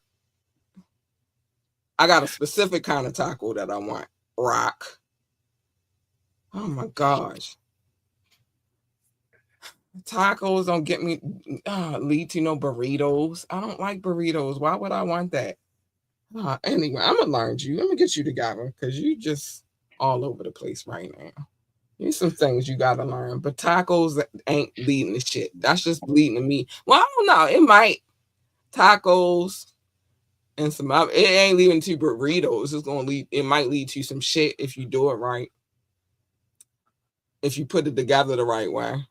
I got a specific kind of taco that I want. Rock. Oh my gosh. Tacos don't get me lead to no burritos. I don't like burritos. Why would I want that? Anyway, I'm gonna learn you. Let me get you together because you just all over the place right now. There's some things you gotta learn, but tacos ain't leading to shit. That's just leading to me. Well, I don't know. It might tacos and some other. It ain't leading to burritos. It's gonna lead. It might lead to some shit if you do it right. If you put it together the right way.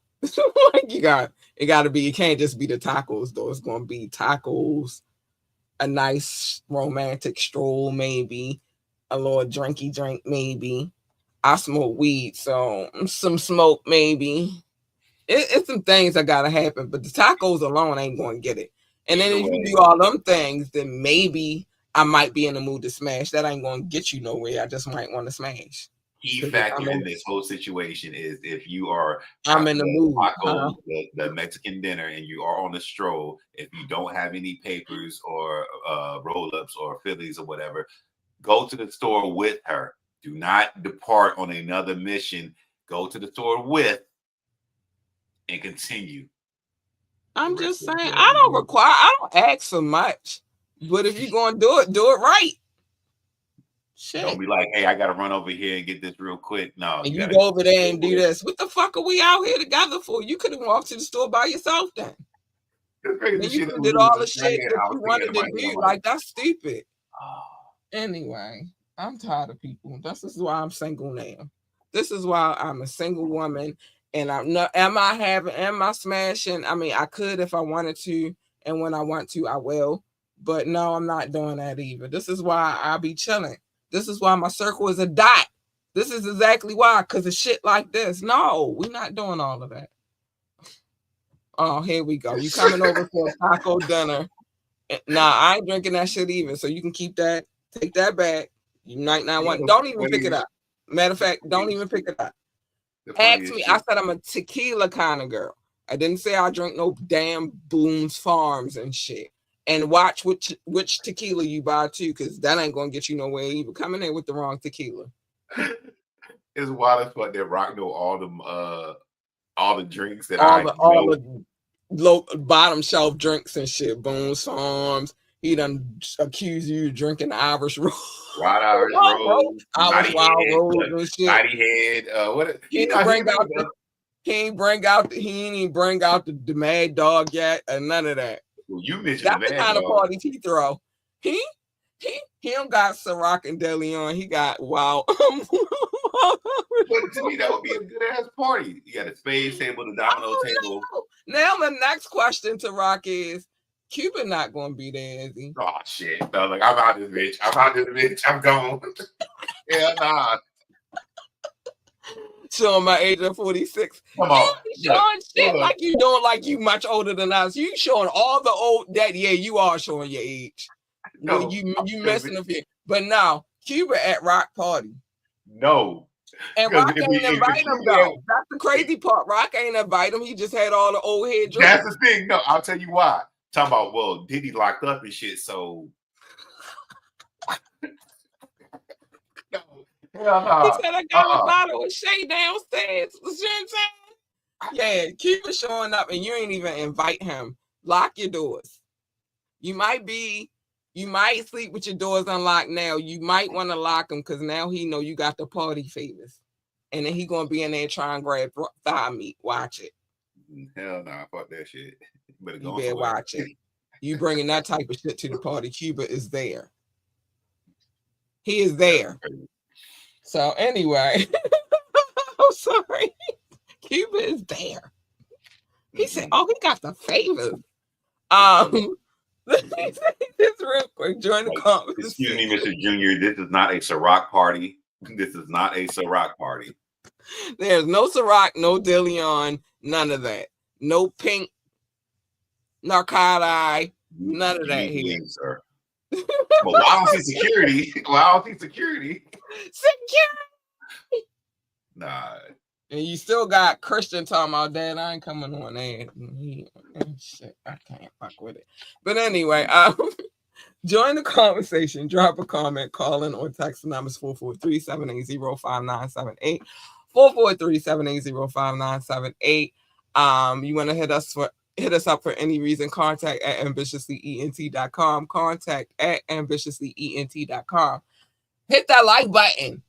Like you got It got to be. It can't just be the tacos though. It's gonna be tacos, a nice romantic stroll, maybe a little drinky drink, maybe. I smoke weed, so some smoke, maybe. It's some things that gotta happen, but the tacos alone ain't gonna get it. And then Either if you way, do all them things, then maybe I might be in the mood to smash. That ain't gonna get you nowhere. I just might want to smash. key 'Cause if factor in this whole situation is if you are I'm after in the the mood, huh? tacos, the Mexican dinner, and you are on a stroll, if you don't have any papers or roll-ups or Phillies or whatever, go to the store with her. Do not depart on another mission. Go to the store with and continue. I'm just saying, I don't ask for much. But if you're gonna do it right. Shit. Don't be like, hey, I gotta run over here and get this real quick. No, And you you gotta go over there and do this. What the fuck are we out here together for? You could have walked to the store by yourself then. Then you could have did all the shit that you wanted to do. Like, that's stupid. Anyway, I'm tired of people. This is why I'm single now. This is why I'm a single woman. And I'm not, am I smashing? I mean, I could if I wanted to, and when I want to, I will. But no, I'm not doing that either. This is why I be chilling. This is why my circle is a dot. This is exactly why, because of shit like this. No, we're not doing all of that. Oh, here we go. You coming over for a taco dinner. Nah, I ain't drinking that shit either. So you can keep that. Take that back. You might not want. Don't even pick it up. Matter of fact, don't even pick it up. Ask me. I said I'm a tequila kind of girl. I didn't say I drink no damn Boone's Farms and shit. And watch which tequila you buy too, because that ain't gonna get you nowhere. You coming in with the wrong tequila. It's wild as fuck that Rock know all the drinks that all the low bottom shelf drinks and shit. Boone's Farms. He done accused you of drinking Irish Rose. Wild Irish Rose, Irish Wild Rose and shit. Naughty Head. What? He ain't bring out the Mad Dog yet, and none of that. Well, you mentioned that's the kind of parties he throw. He don't got Ciroc and De Leon. He got Wild. But to me, that would be a good ass party. You got a spades table, the domino table. Now the next question to Rock is, Cuba not going to be there, is he? Oh shit! No, like I'm out of this bitch. I'm gone. Hell nah. Showing my age of 46. Come on, showing shit like you don't like you much older than us. You showing all the old that you are showing your age. No, well, you messing up here. But now Cuba at Rock party. No. And Rock ain't invite him though. That's the crazy part. Rock ain't invite him. He just had all the old head drinks. That's the thing. No, I'll tell you why. Talking about, well, Diddy locked up and shit, so no. He said I got a bottle of Shay downstairs. You know what I'm saying? Yeah, keep it showing up and you ain't even invite him. Lock your doors. You might sleep with your doors unlocked now. You might want to lock them because now he know you got the party favors. And then he gonna be in there trying to grab thigh meat. Watch it. Hell nah, fuck that shit. You better watch it. You bringing that type of shit to the party. Cuba is there. He is there. So anyway, I'm sorry. Cuba is there. He said, "Oh, he got the favors." Let me say this real quick. Join the conversation. Excuse me, Mr. Junior. This is not a Ciroc party. This is not a Ciroc party. There's no Ciroc, no De Leon, none of that. No pink narcotic, none of that here. Sir. Well, I don't see security. Security. Nah. And you still got Christian talking about that. I ain't coming on there. Shit, I can't fuck with it. But anyway, join the conversation. Drop a comment, call in, or text the numbers 443-780-5978. 443-780-5978. You want to hit us up for any reason, contact at ambitiouslyent.com. Contact at ambitiouslyent.com. Hit that like button.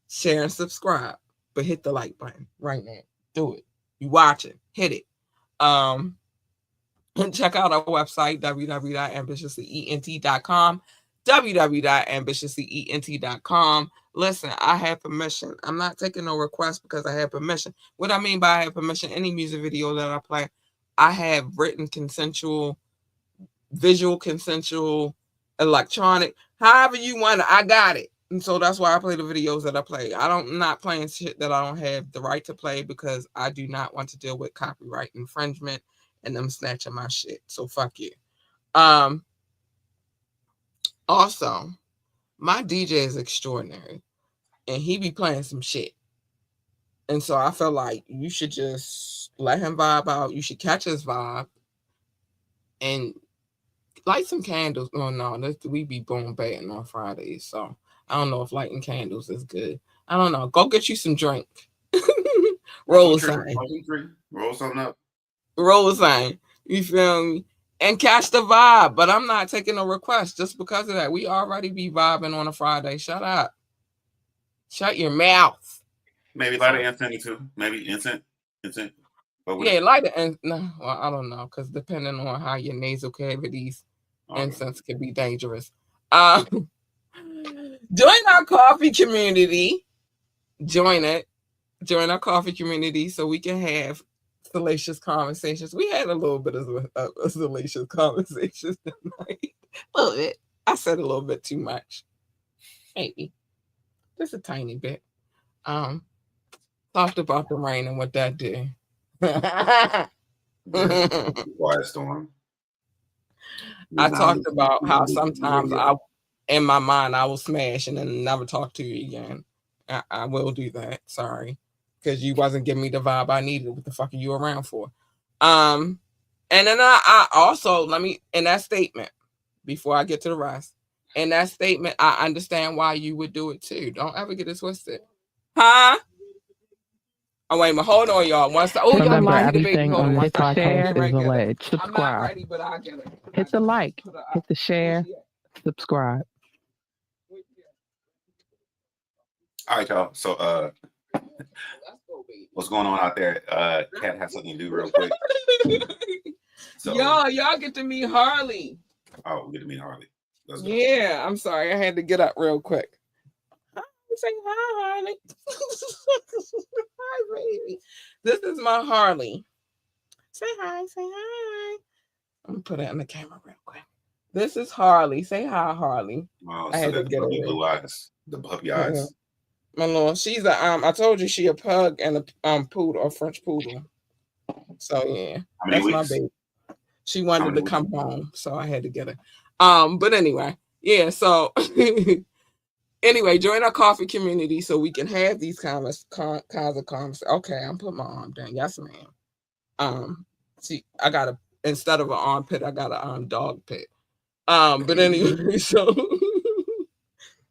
Share and subscribe. But hit the like button right now. Do it. You watching. Hit it. And check out our website, www.ambitiouslyent.com. www.ambitiouslyent.com. Listen, I have permission. I'm not taking no requests because I have permission. What I mean by I have permission, any music video that I play, I have written consensual, visual consensual, electronic, however you want it, I got it. And so that's why I play the videos that I play. I'm not playing shit that I don't have the right to play because I do not want to deal with copyright infringement and them snatching my shit. So fuck you. Also, my DJ is extraordinary and he be playing some shit. And so I feel like you should just let him vibe out. You should catch his vibe and light some candles. Oh no, we be boom batting on Fridays, so I don't know if lighting candles is good. I don't know. Go get you some drink. Roll sign. Roll something up. Roll sign. You feel me? And catch the vibe. But I'm not taking a request just because of that. We already be vibing on a Friday. Shut up. Shut your mouth. Maybe light an incense too. Maybe incense. Yeah, light it. And no, well, I don't know, because depending on how your nasal cavities, incense can be dangerous. Join our coffee community. Join it. Join our coffee community so we can have salacious conversations. We had a little bit of a salacious conversations tonight. A little bit. I said a little bit too much. Maybe. Just a tiny bit. Talked about the rain and what that did. Quiet storm. I talked about how sometimes in my mind, I will smash and then never talk to you again. I will do that. Sorry. Because you wasn't giving me the vibe I needed. What the fuck are you around for? And then I also, in that statement, before I get to the rest, in that statement, I understand why you would do it too. Don't ever get it twisted. Huh? Oh, wait a minute. Hold on, y'all. Remember, everything on this podcast is alleged. Subscribe. I'm not ready, but I'll get it. Hit the like, hit the share, subscribe. All right, y'all. So, what's going on out there? Kat has something to do real quick. So, y'all get to meet Harley. Oh, we get to meet Harley. Yeah, I'm sorry. I had to get up real quick. Say hi, Harley. Hi, baby. This is my Harley. Say hi, say hi. I'm going to put it on the camera real quick. This is Harley. Say hi, Harley. Oh, I had to get it. Blue eyes. The puppy eyes. My lord, she's a I told you she a pug and a poodle, a French poodle. So yeah, that's my baby. She wanted to come home, so I had to get her. But anyway, yeah. So anyway, join our coffee community so we can have these kinds of conversations. Okay, I'm putting my arm down. Yes, ma'am. See, I got instead of an armpit, I got a dog pit. But anyway, so.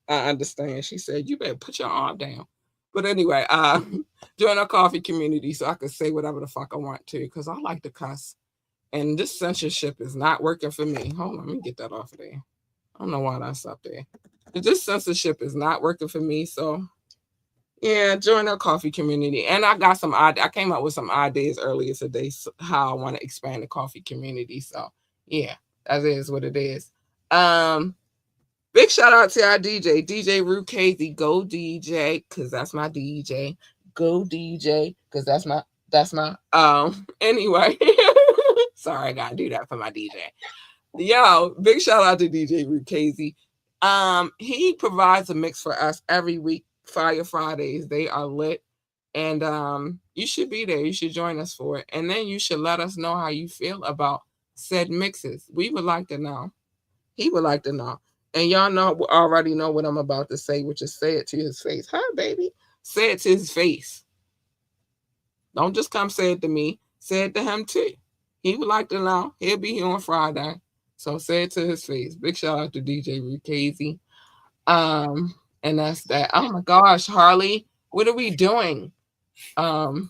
I understand. She said, you better put your arm down. But anyway, join our coffee community so I can say whatever the fuck I want to because I like to cuss. And this censorship is not working for me. Hold on, let me get that off of there. I don't know why that's up there. This censorship is not working for me. So, yeah, join our coffee community. And I got I came up with some ideas earlier today how I want to expand the coffee community. So, yeah, that is what it is. Big shout out to our DJ Rue Casey. Go DJ, cause that's my DJ. Go DJ, cause that's my anyway. Sorry, I gotta do that for my DJ. Yo, big shout out to DJ Rue Casey. He provides a mix for us every week. Fire Fridays, they are lit. And you should be there. You should join us for it. And then you should let us know how you feel about said mixes. We would like to know. He would like to know. And y'all already know what I'm about to say, which is say it to his face. Hi, baby. Say it to his face. Don't just come say it to me. Say it to him too. He would like to know. He'll be here on Friday. So say it to his face. Big shout out to DJ Rukazy. And that's that. Oh my gosh, Harley, what are we doing? So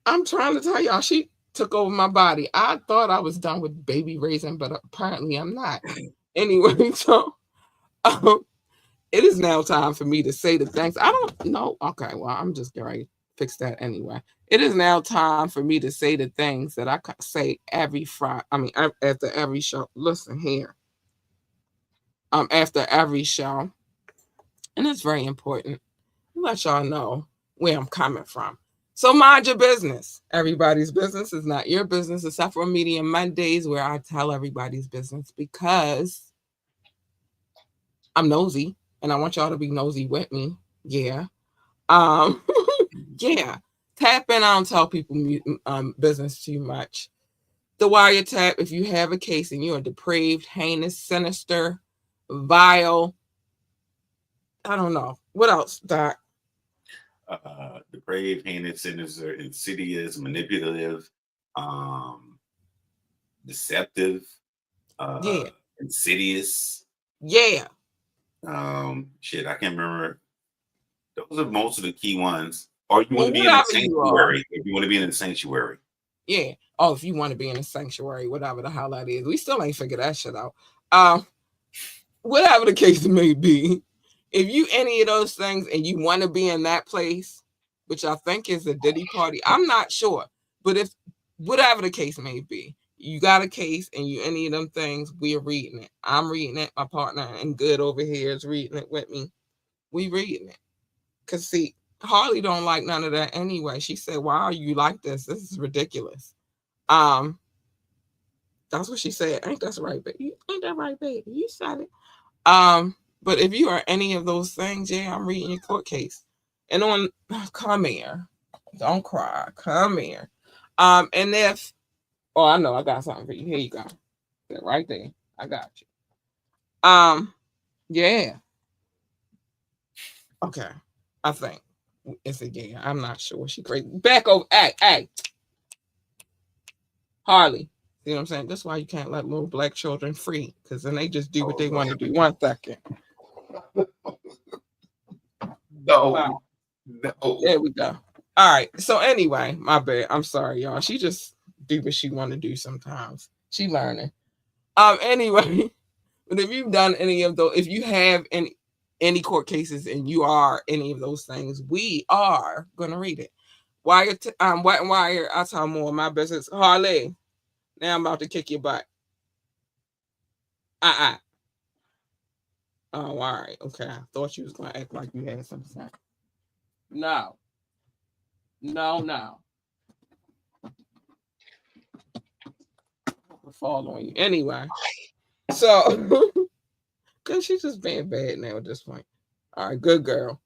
I'm trying to tell y'all, she took over my body. I thought I was done with baby raising, but apparently I'm not. Anyway, so it is now time for me to say the thanks. I don't know. Okay, well, I'm just going to fix that anyway. It is now time for me to say the things that I say every Friday. I mean, after every show. Listen here. After every show. And it's very important. Let y'all know where I'm coming from. So mind your business. Everybody's business is not your business, except for Medium Mondays, where I tell everybody's business because I'm nosy and I want y'all to be nosy with me. Yeah. Yeah. Tap in. I don't tell people business too much. The wiretap, if you have a case and you're depraved, heinous, sinister, vile, I don't know. What else, Doc? Depraved, heinous, sinister, insidious, manipulative, deceptive, Yeah. insidious. Yeah. Shit, I can't remember. Those are most of the key ones. Or you want Well, to be in a whatever you are. sanctuary. If you want to be in a sanctuary. Yeah. Oh, if you want to be in a sanctuary, whatever the hell that is. We still ain't figured that shit out. Whatever the case may be, if you any of those things and you want to be in that place, which I think is a Diddy party, I'm not sure. But if whatever the case may be, you got a case and you any of them things, we're reading it. I'm reading it. My partner and Good over here is reading it with me. We reading it. Cause see, Harley don't like none of that anyway. She said, "Why are you like this? This is ridiculous." That's what she said. Ain't that right, baby? Ain't that right, baby? You said it. But if you are any of those things, yeah, I'm reading your court case. And on come here. Don't cry. Come here. And if I know I got something for you. Here you go. Right there. I got you. Yeah. Okay. I think it's a yeah. I'm not sure. She crazy. Back over. Hey. Harley. You know what I'm saying? That's why you can't let little black children free, because then they just do what they want to do. 1 second. No. Wow. No. There we go. All right. So anyway, my bad. I'm sorry, y'all. She just do what she want to do sometimes. She learning. Anyway, but if you've done any of those, if you have any court cases and you are any of those things, we are gonna read it. Wire, Wet and Wire. I'll tell more of my business. Harley. Now I'm about to kick your butt. Oh, all right. Okay. I thought you was gonna act like you had something to say. No. Fall on you. Anyway. So cause she's just being bad now at this point. All right, good girl.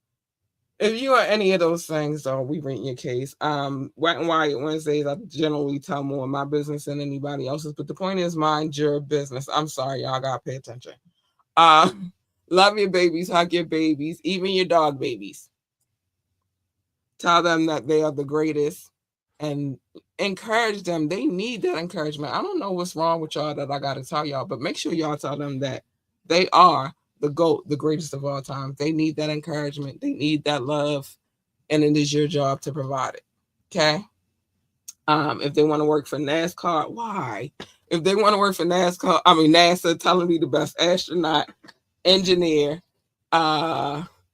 If you are any of those things, though, we read your case. Wet and Wired Wednesdays, I generally tell more of my business than anybody else's, but the point is mind your business. I'm sorry, y'all gotta pay attention. Love your babies, hug your babies, even your dog babies. Tell them that they are the greatest and encourage them. They need that encouragement. I don't know what's wrong with y'all that I gotta tell y'all, but make sure y'all tell them that they are the GOAT, the greatest of all time. They need that encouragement. They need that love. And it is your job to provide it. Okay. If they want to work for NASCAR, why? If they want to work for NASA, tell them to be the best astronaut, engineer,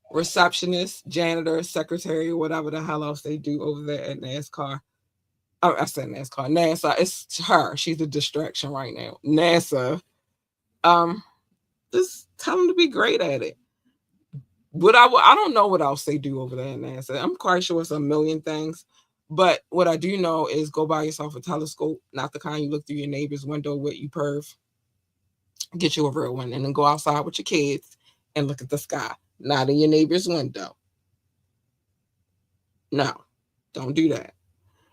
receptionist, janitor, secretary, whatever the hell else they do over there at NASCAR. Oh, I said NASCAR. NASA, it's her. She's a distraction right now. NASA. Just tell them to be great at it. I don't know what else they do over there in NASA. I'm quite sure it's a million things. But what I do know is go buy yourself a telescope, not the kind you look through your neighbor's window with, you perv. Get you a real one and then go outside with your kids and look at the sky, not in your neighbor's window. No, don't do that.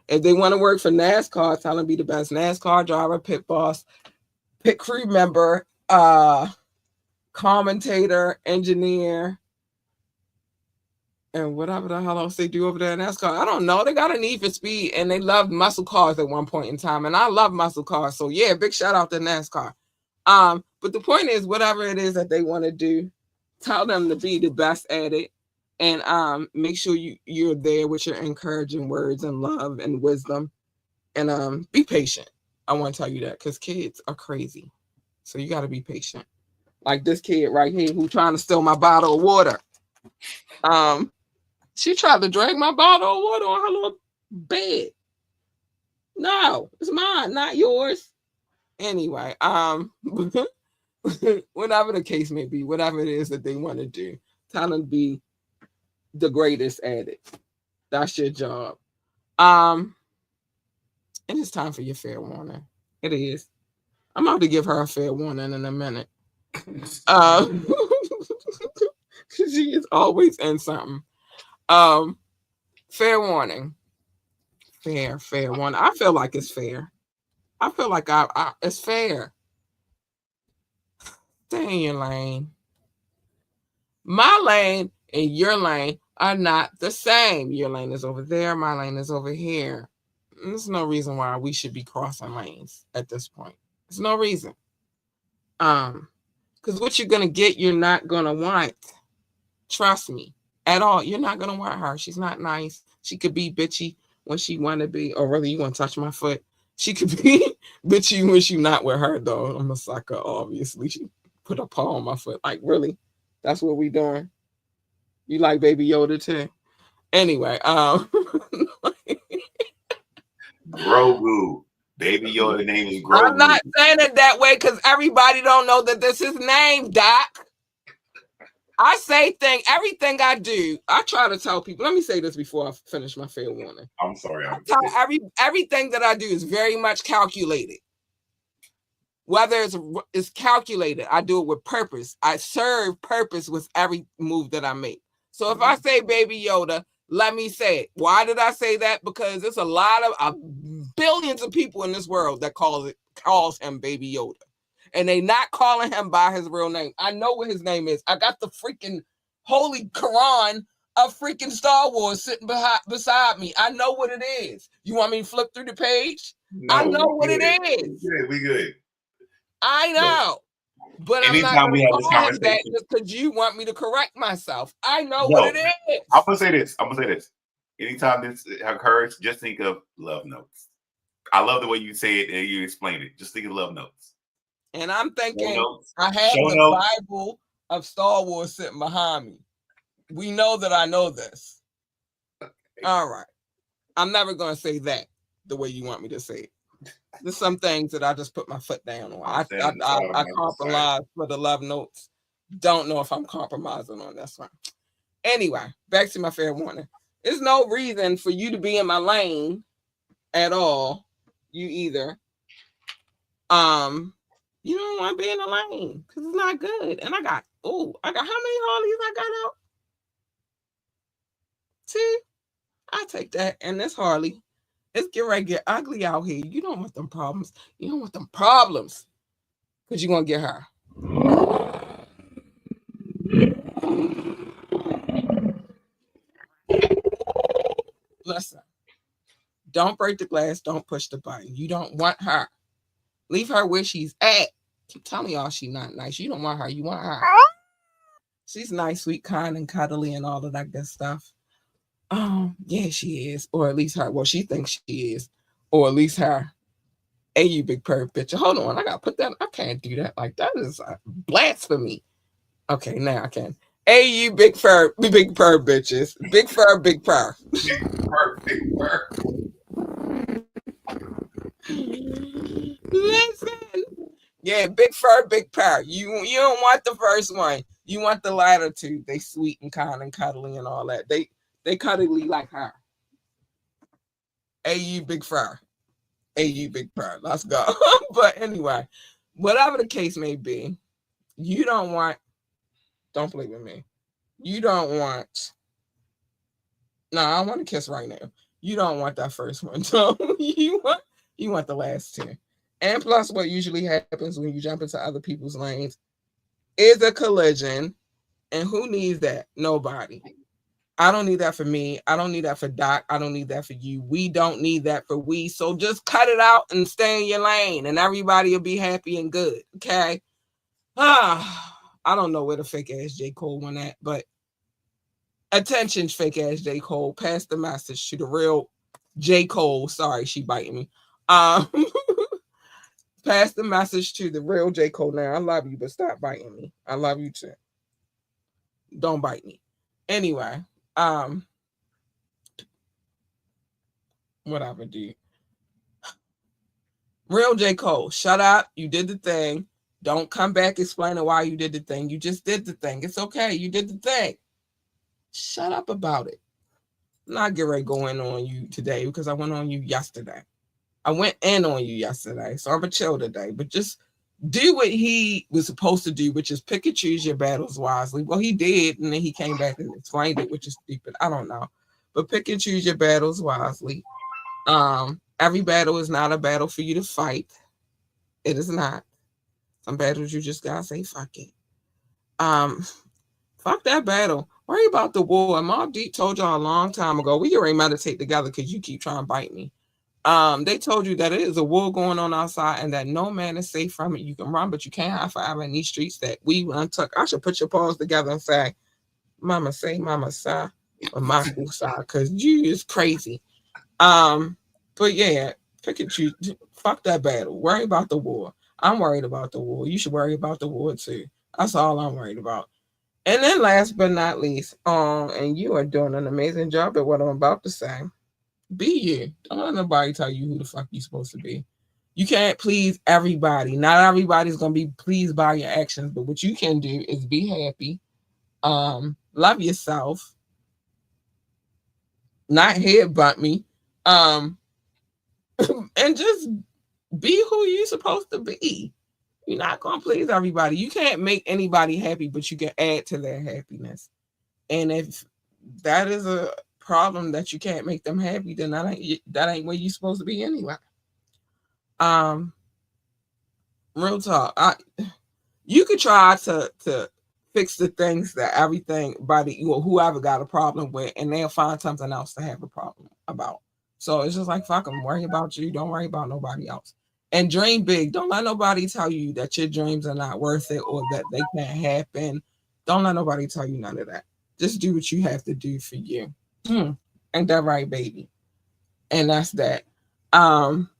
If they want to work for NASCAR, tell them to be the best NASCAR driver, pit boss, pit crew member, commentator, engineer, and whatever the hell else they do over there in NASCAR. I don't know. They got a need for speed and they loved muscle cars at one point in time. And I love muscle cars. So yeah, big shout out to NASCAR. But the point is, whatever it is that they want to do, tell them to be the best at it. And make sure you're there with your encouraging words and love and wisdom. And be patient. I want to tell you that because kids are crazy. So you got to be patient. Like this kid right here who trying to steal my bottle of water. She tried to drag my bottle of water on her little bed. No, it's mine, not yours. Anyway, whatever the case may be, whatever it is that they want to do, tell them to be the greatest at it. That's your job. It is time for your fair warning. It is. I'm about to give her a fair warning in a minute. Um, she is always in something. Um, fair warning. Fair warning. I feel like it's fair. I feel like it's fair. Stay in your lane. My lane and your lane are not the same. Your lane is over there. My lane is over here. There's no reason why we should be crossing lanes at this point. There's no reason. Because what you're gonna get, you're not gonna want. Trust me, at all. You're not gonna want her. She's not nice. She could be bitchy when she want to be. Or really, you want to touch my foot? She could be bitchy when she not with her though. I'm a sucker. Obviously, she put a paw on my foot. Like really, that's what we doing. You like Baby Yoda too? Anyway, Grogu. Baby Yoda name is Grogu. I'm not saying it that way because everybody don't know that this is name, Doc. I say everything I do, I try to tell people. Let me say this before I finish my fair warning. I'm sorry. Everything that I do is very much calculated. Whether it's calculated, I do it with purpose. I serve purpose with every move that I make. So if I say Baby Yoda, let me say it. Why did I say that? Because there's a lot of billions of people in this world that calls him Baby Yoda. And they not calling him by his real name. I know what his name is. I got the freaking holy Quran of freaking Star Wars sitting beside me. I know what it is. You want me to flip through the page? No, I know what it is. We good. I know. But I'm not going to call him that just because you want me to correct myself. I know what it is. I'm going to say this. Anytime this occurs, just think of love notes. I love the way you say it and you explain it. Just think of love notes. And I'm thinking I have the Bible of Star Wars sitting behind me. We know that I know this. All right. I'm never going to say that the way you want me to say it. There's some things that I just put my foot down on. I compromise for the love notes. Don't know if I'm compromising on this one. Anyway, back to my fair warning. There's no reason for you to be in my lane at all. You either. You don't want to be in the lane because it's not good. And I got how many Harleys I got out? 2. I take that. And this Harley, it's get ugly out here. You don't want them problems. You don't want them problems because you're going to get her. Listen, don't break the glass. Don't push the button. You don't want her. Leave her where she's at. Keep telling y'all she's not nice. You don't want her. You want her. She's nice, sweet, kind, and cuddly and all of that good stuff. Yeah, she is. Or at least her. Well, she thinks she is. Or at least her. Hey, you big purr bitch. Hold on. I got to put that. I can't do that. Like, that is blasphemy. Okay, now I can. Hey, you big purr bitches. Big purr, big purr. Big purr, big purr. Listen. Yeah, big fur, big purr. You don't want the first one. You want the latter two. They sweet and kind and cuddly and all that. They cuddly like her. Hey, you big fur. Hey, you big purr. Let's go. But anyway, whatever the case may be, you don't want. Don't play with me. You don't want. No, I want to kiss right now. You don't want that first one. So you want the last two. And plus, what usually happens when you jump into other people's lanes is a collision. And who needs that? Nobody. I don't need that for me. I don't need that for Doc. I don't need that for you. We don't need that for we. So just cut it out and stay in your lane and everybody will be happy and good. Okay? I don't know where the fake ass J. Cole went at, but attention, fake ass J. Cole. Pass the message to the real J. Cole. Sorry, she biting me. Pass the message to the real J. Cole now. I love you, but stop biting me. I love you too. Don't bite me. Anyway, whatever, dude. Real J. Cole, shut up. You did the thing. Don't come back explaining why you did the thing. You just did the thing. It's okay. You did the thing. Shut up about it. not get ready going on you today because I went on you yesterday. I went in on you yesterday, so I'm gonna chill today. But just do what he was supposed to do, which is pick and choose your battles wisely. Well, he did, and then he came back and explained it, which is stupid. I don't know, but pick and choose your battles wisely. Every battle is not a battle for you to fight. It is not. Some battles you just gotta say fuck it. Um, Fuck that battle. Worry about the war. Mob Deep told y'all a long time ago. We already meditate together because you keep trying to bite me. They told you that it is a war going on outside and that no man is safe from it. You can run, but you can't hide forever in these streets that we untuck. I should put your paws together and say, Mama say, Mama sa, or Maku sa, because you is crazy. But yeah, pick and choose. Fuck that battle. Worry about the war. I'm worried about the war. You should worry about the war too. That's all I'm worried about. And then last but not least, and you are doing an amazing job at what I'm about to say. Be you. Don't let nobody tell you who the fuck you're supposed to be. You can't please everybody. Not everybody's gonna be pleased by your actions, but what you can do is be happy, love yourself, not headbutt me, um, and just be who you're supposed to be. You're not gonna please everybody. You can't make anybody happy, but you can add to their happiness. And if that is a problem that you can't make them happy, then that ain't where you're supposed to be anyway. Um, Real talk. You could try to fix the things that everything whoever got a problem with, and they'll find something else to have a problem about. So it's just like fuck them. Worry about you. Don't worry about nobody else. And dream big. Don't let nobody tell you that your dreams are not worth it or that they can't happen. Don't let nobody tell you none of that. Just do what you have to do for you. Ain't that right, baby? And that's that. Um,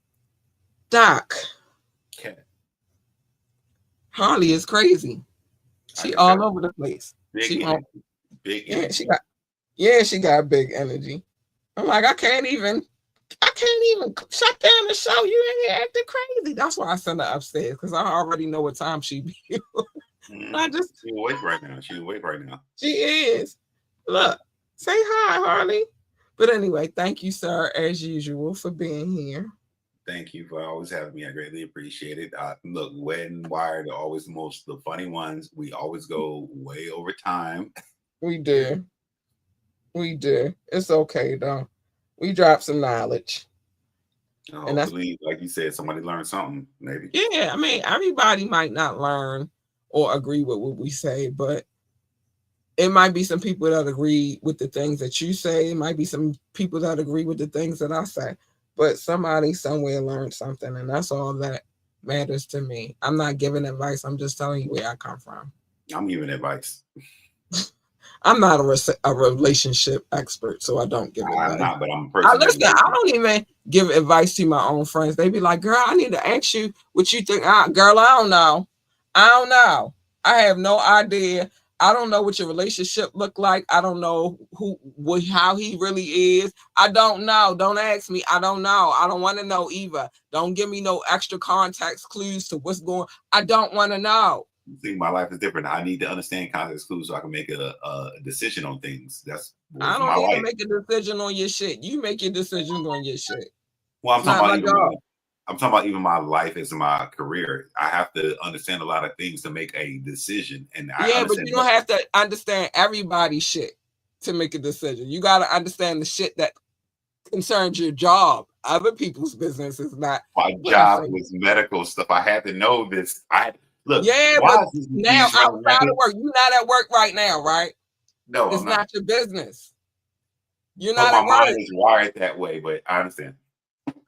Doc. Okay. Harley is crazy. She all over the place. Big She energy. Big energy. She got big energy. I'm like, I can't even shut down the show. You ain't here acting crazy. That's why I send her upstairs because I already know what time she be. I just She's awake right now. She's awake right now. She is. Look, say hi, Harley. But anyway, thank you, sir, as usual, for being here. Thank you for always having me. I greatly appreciate it. Look, Wet and Wired are always the funny ones. We always go way over time. We do. We do. It's okay though. We drop some knowledge. And hopefully, like you said, somebody learned something, maybe. Yeah, I mean, everybody might not learn or agree with what we say, but it might be some people that agree with the things that you say. It might be some people that agree with the things that I say. But somebody somewhere learned something, and that's all that matters to me. I'm not giving advice. I'm just telling you where I come from. I'm giving advice. I'm not a relationship expert, so I don't give advice. I'm not, but I'm a person. Listen, I don't even give advice to my own friends. They be like, girl, I need to ask you what you think. Girl, I don't know. I have no idea. I don't know what your relationship look like. I don't know how he really is. I don't know. Don't ask me. I don't know. I don't want to know either. Don't give me no extra context clues to what's going. I don't want to know. See, my life is different. I need to understand context clues so I can make a decision on things. I don't need to make a decision on your shit. You make your decisions on your shit. Well, I'm talking about even my life as my career. I have to understand a lot of things to make a decision. And but you don't have to understand everybody's shit to make a decision. You got to understand the shit that concerns your job. Other people's business is not. My job was medical stuff. I had to know this. Look, but now outside of work, you're not at work right now, right? No, it's not your business. You're not at work. My mind is wired that way, but I understand.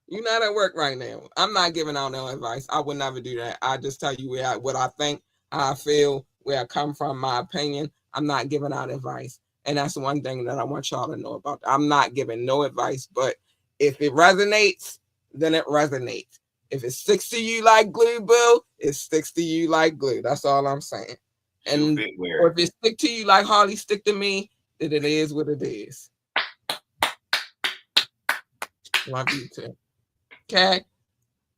You're not at work right now. I'm not giving out no advice. I would never do that. I just tell you what I think, how I feel, where I come from, my opinion. I'm not giving out advice. And that's one thing that I want y'all to know about. I'm not giving no advice, but if it resonates, then it resonates. If it sticks to you like glue, boo, it sticks to you like glue. That's all I'm saying. And or if it stick to you like Harley stick to me, then it is what it is. Love you too. Okay?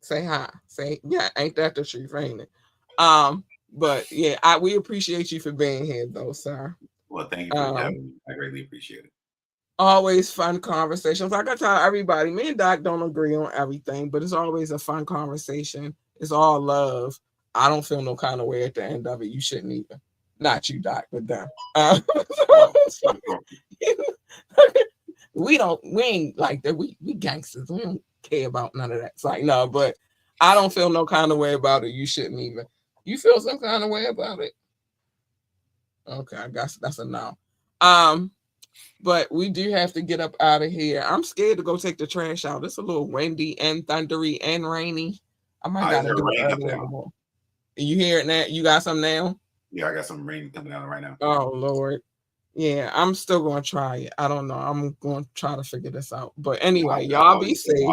Say hi. Say, yeah, ain't that the truth, ain't it? But yeah, we appreciate you for being here though, sir. Well, thank you for having me. I greatly appreciate it. Always fun conversations. Like I tell everybody, me and Doc don't agree on everything, but it's always a fun conversation. It's all love. I don't feel no kind of way at the end of it. You shouldn't either. Not you, Doc, but them. Well, We ain't like that. We gangsters. We don't care about none of that. It's like, no, but I don't feel no kind of way about it. You shouldn't either. You feel some kind of way about it? Okay, I guess that's a no. Um, but we do have to get up out of here. I'm scared to go take the trash out. It's a little windy and thundery and rainy. I might is gotta there do it rain up early in there? the morning. You hear it now? You got some now? Yeah, I got some rain coming down right now. Oh Lord. Yeah, I'm still gonna try it. I don't know. I'm gonna try to figure this out. But anyway, y'all be safe.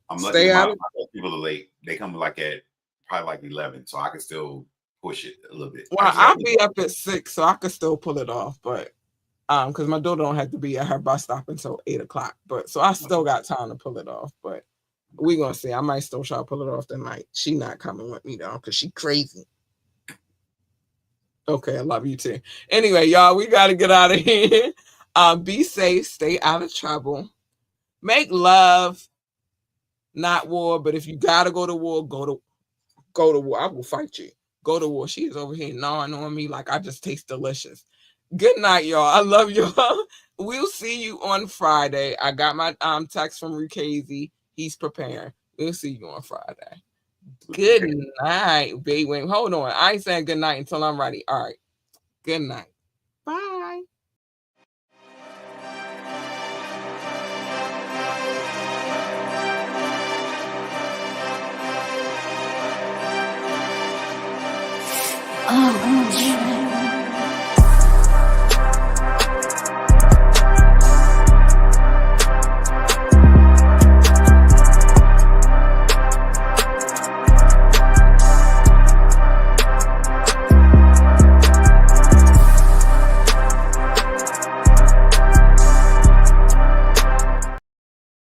I'm lucky Stay that out my of people are late. They come like at probably like 11, so I can still push it a little bit. I well, just got I'll be up at 6, so I could still pull it off, but because my daughter don't have to be at her bus stop until 8 o'clock. But so I still got time to pull it off. But we gonna see. I might still try to pull it off tonight. She not coming with me though, because she crazy. Okay, I love you too. Anyway, y'all, we gotta get out of here. Be safe, stay out of trouble. Make love, not war. But if you gotta go to war, go to war. I will fight you. Go to war. She is over here gnawing on me like I just taste delicious. Good night, y'all. I love y'all. We'll see you on Friday. I got my text from Rukazi. He's preparing. We'll see you on Friday. Good night, baby. Hold on. I ain't saying good night until I'm ready. All right. Good night.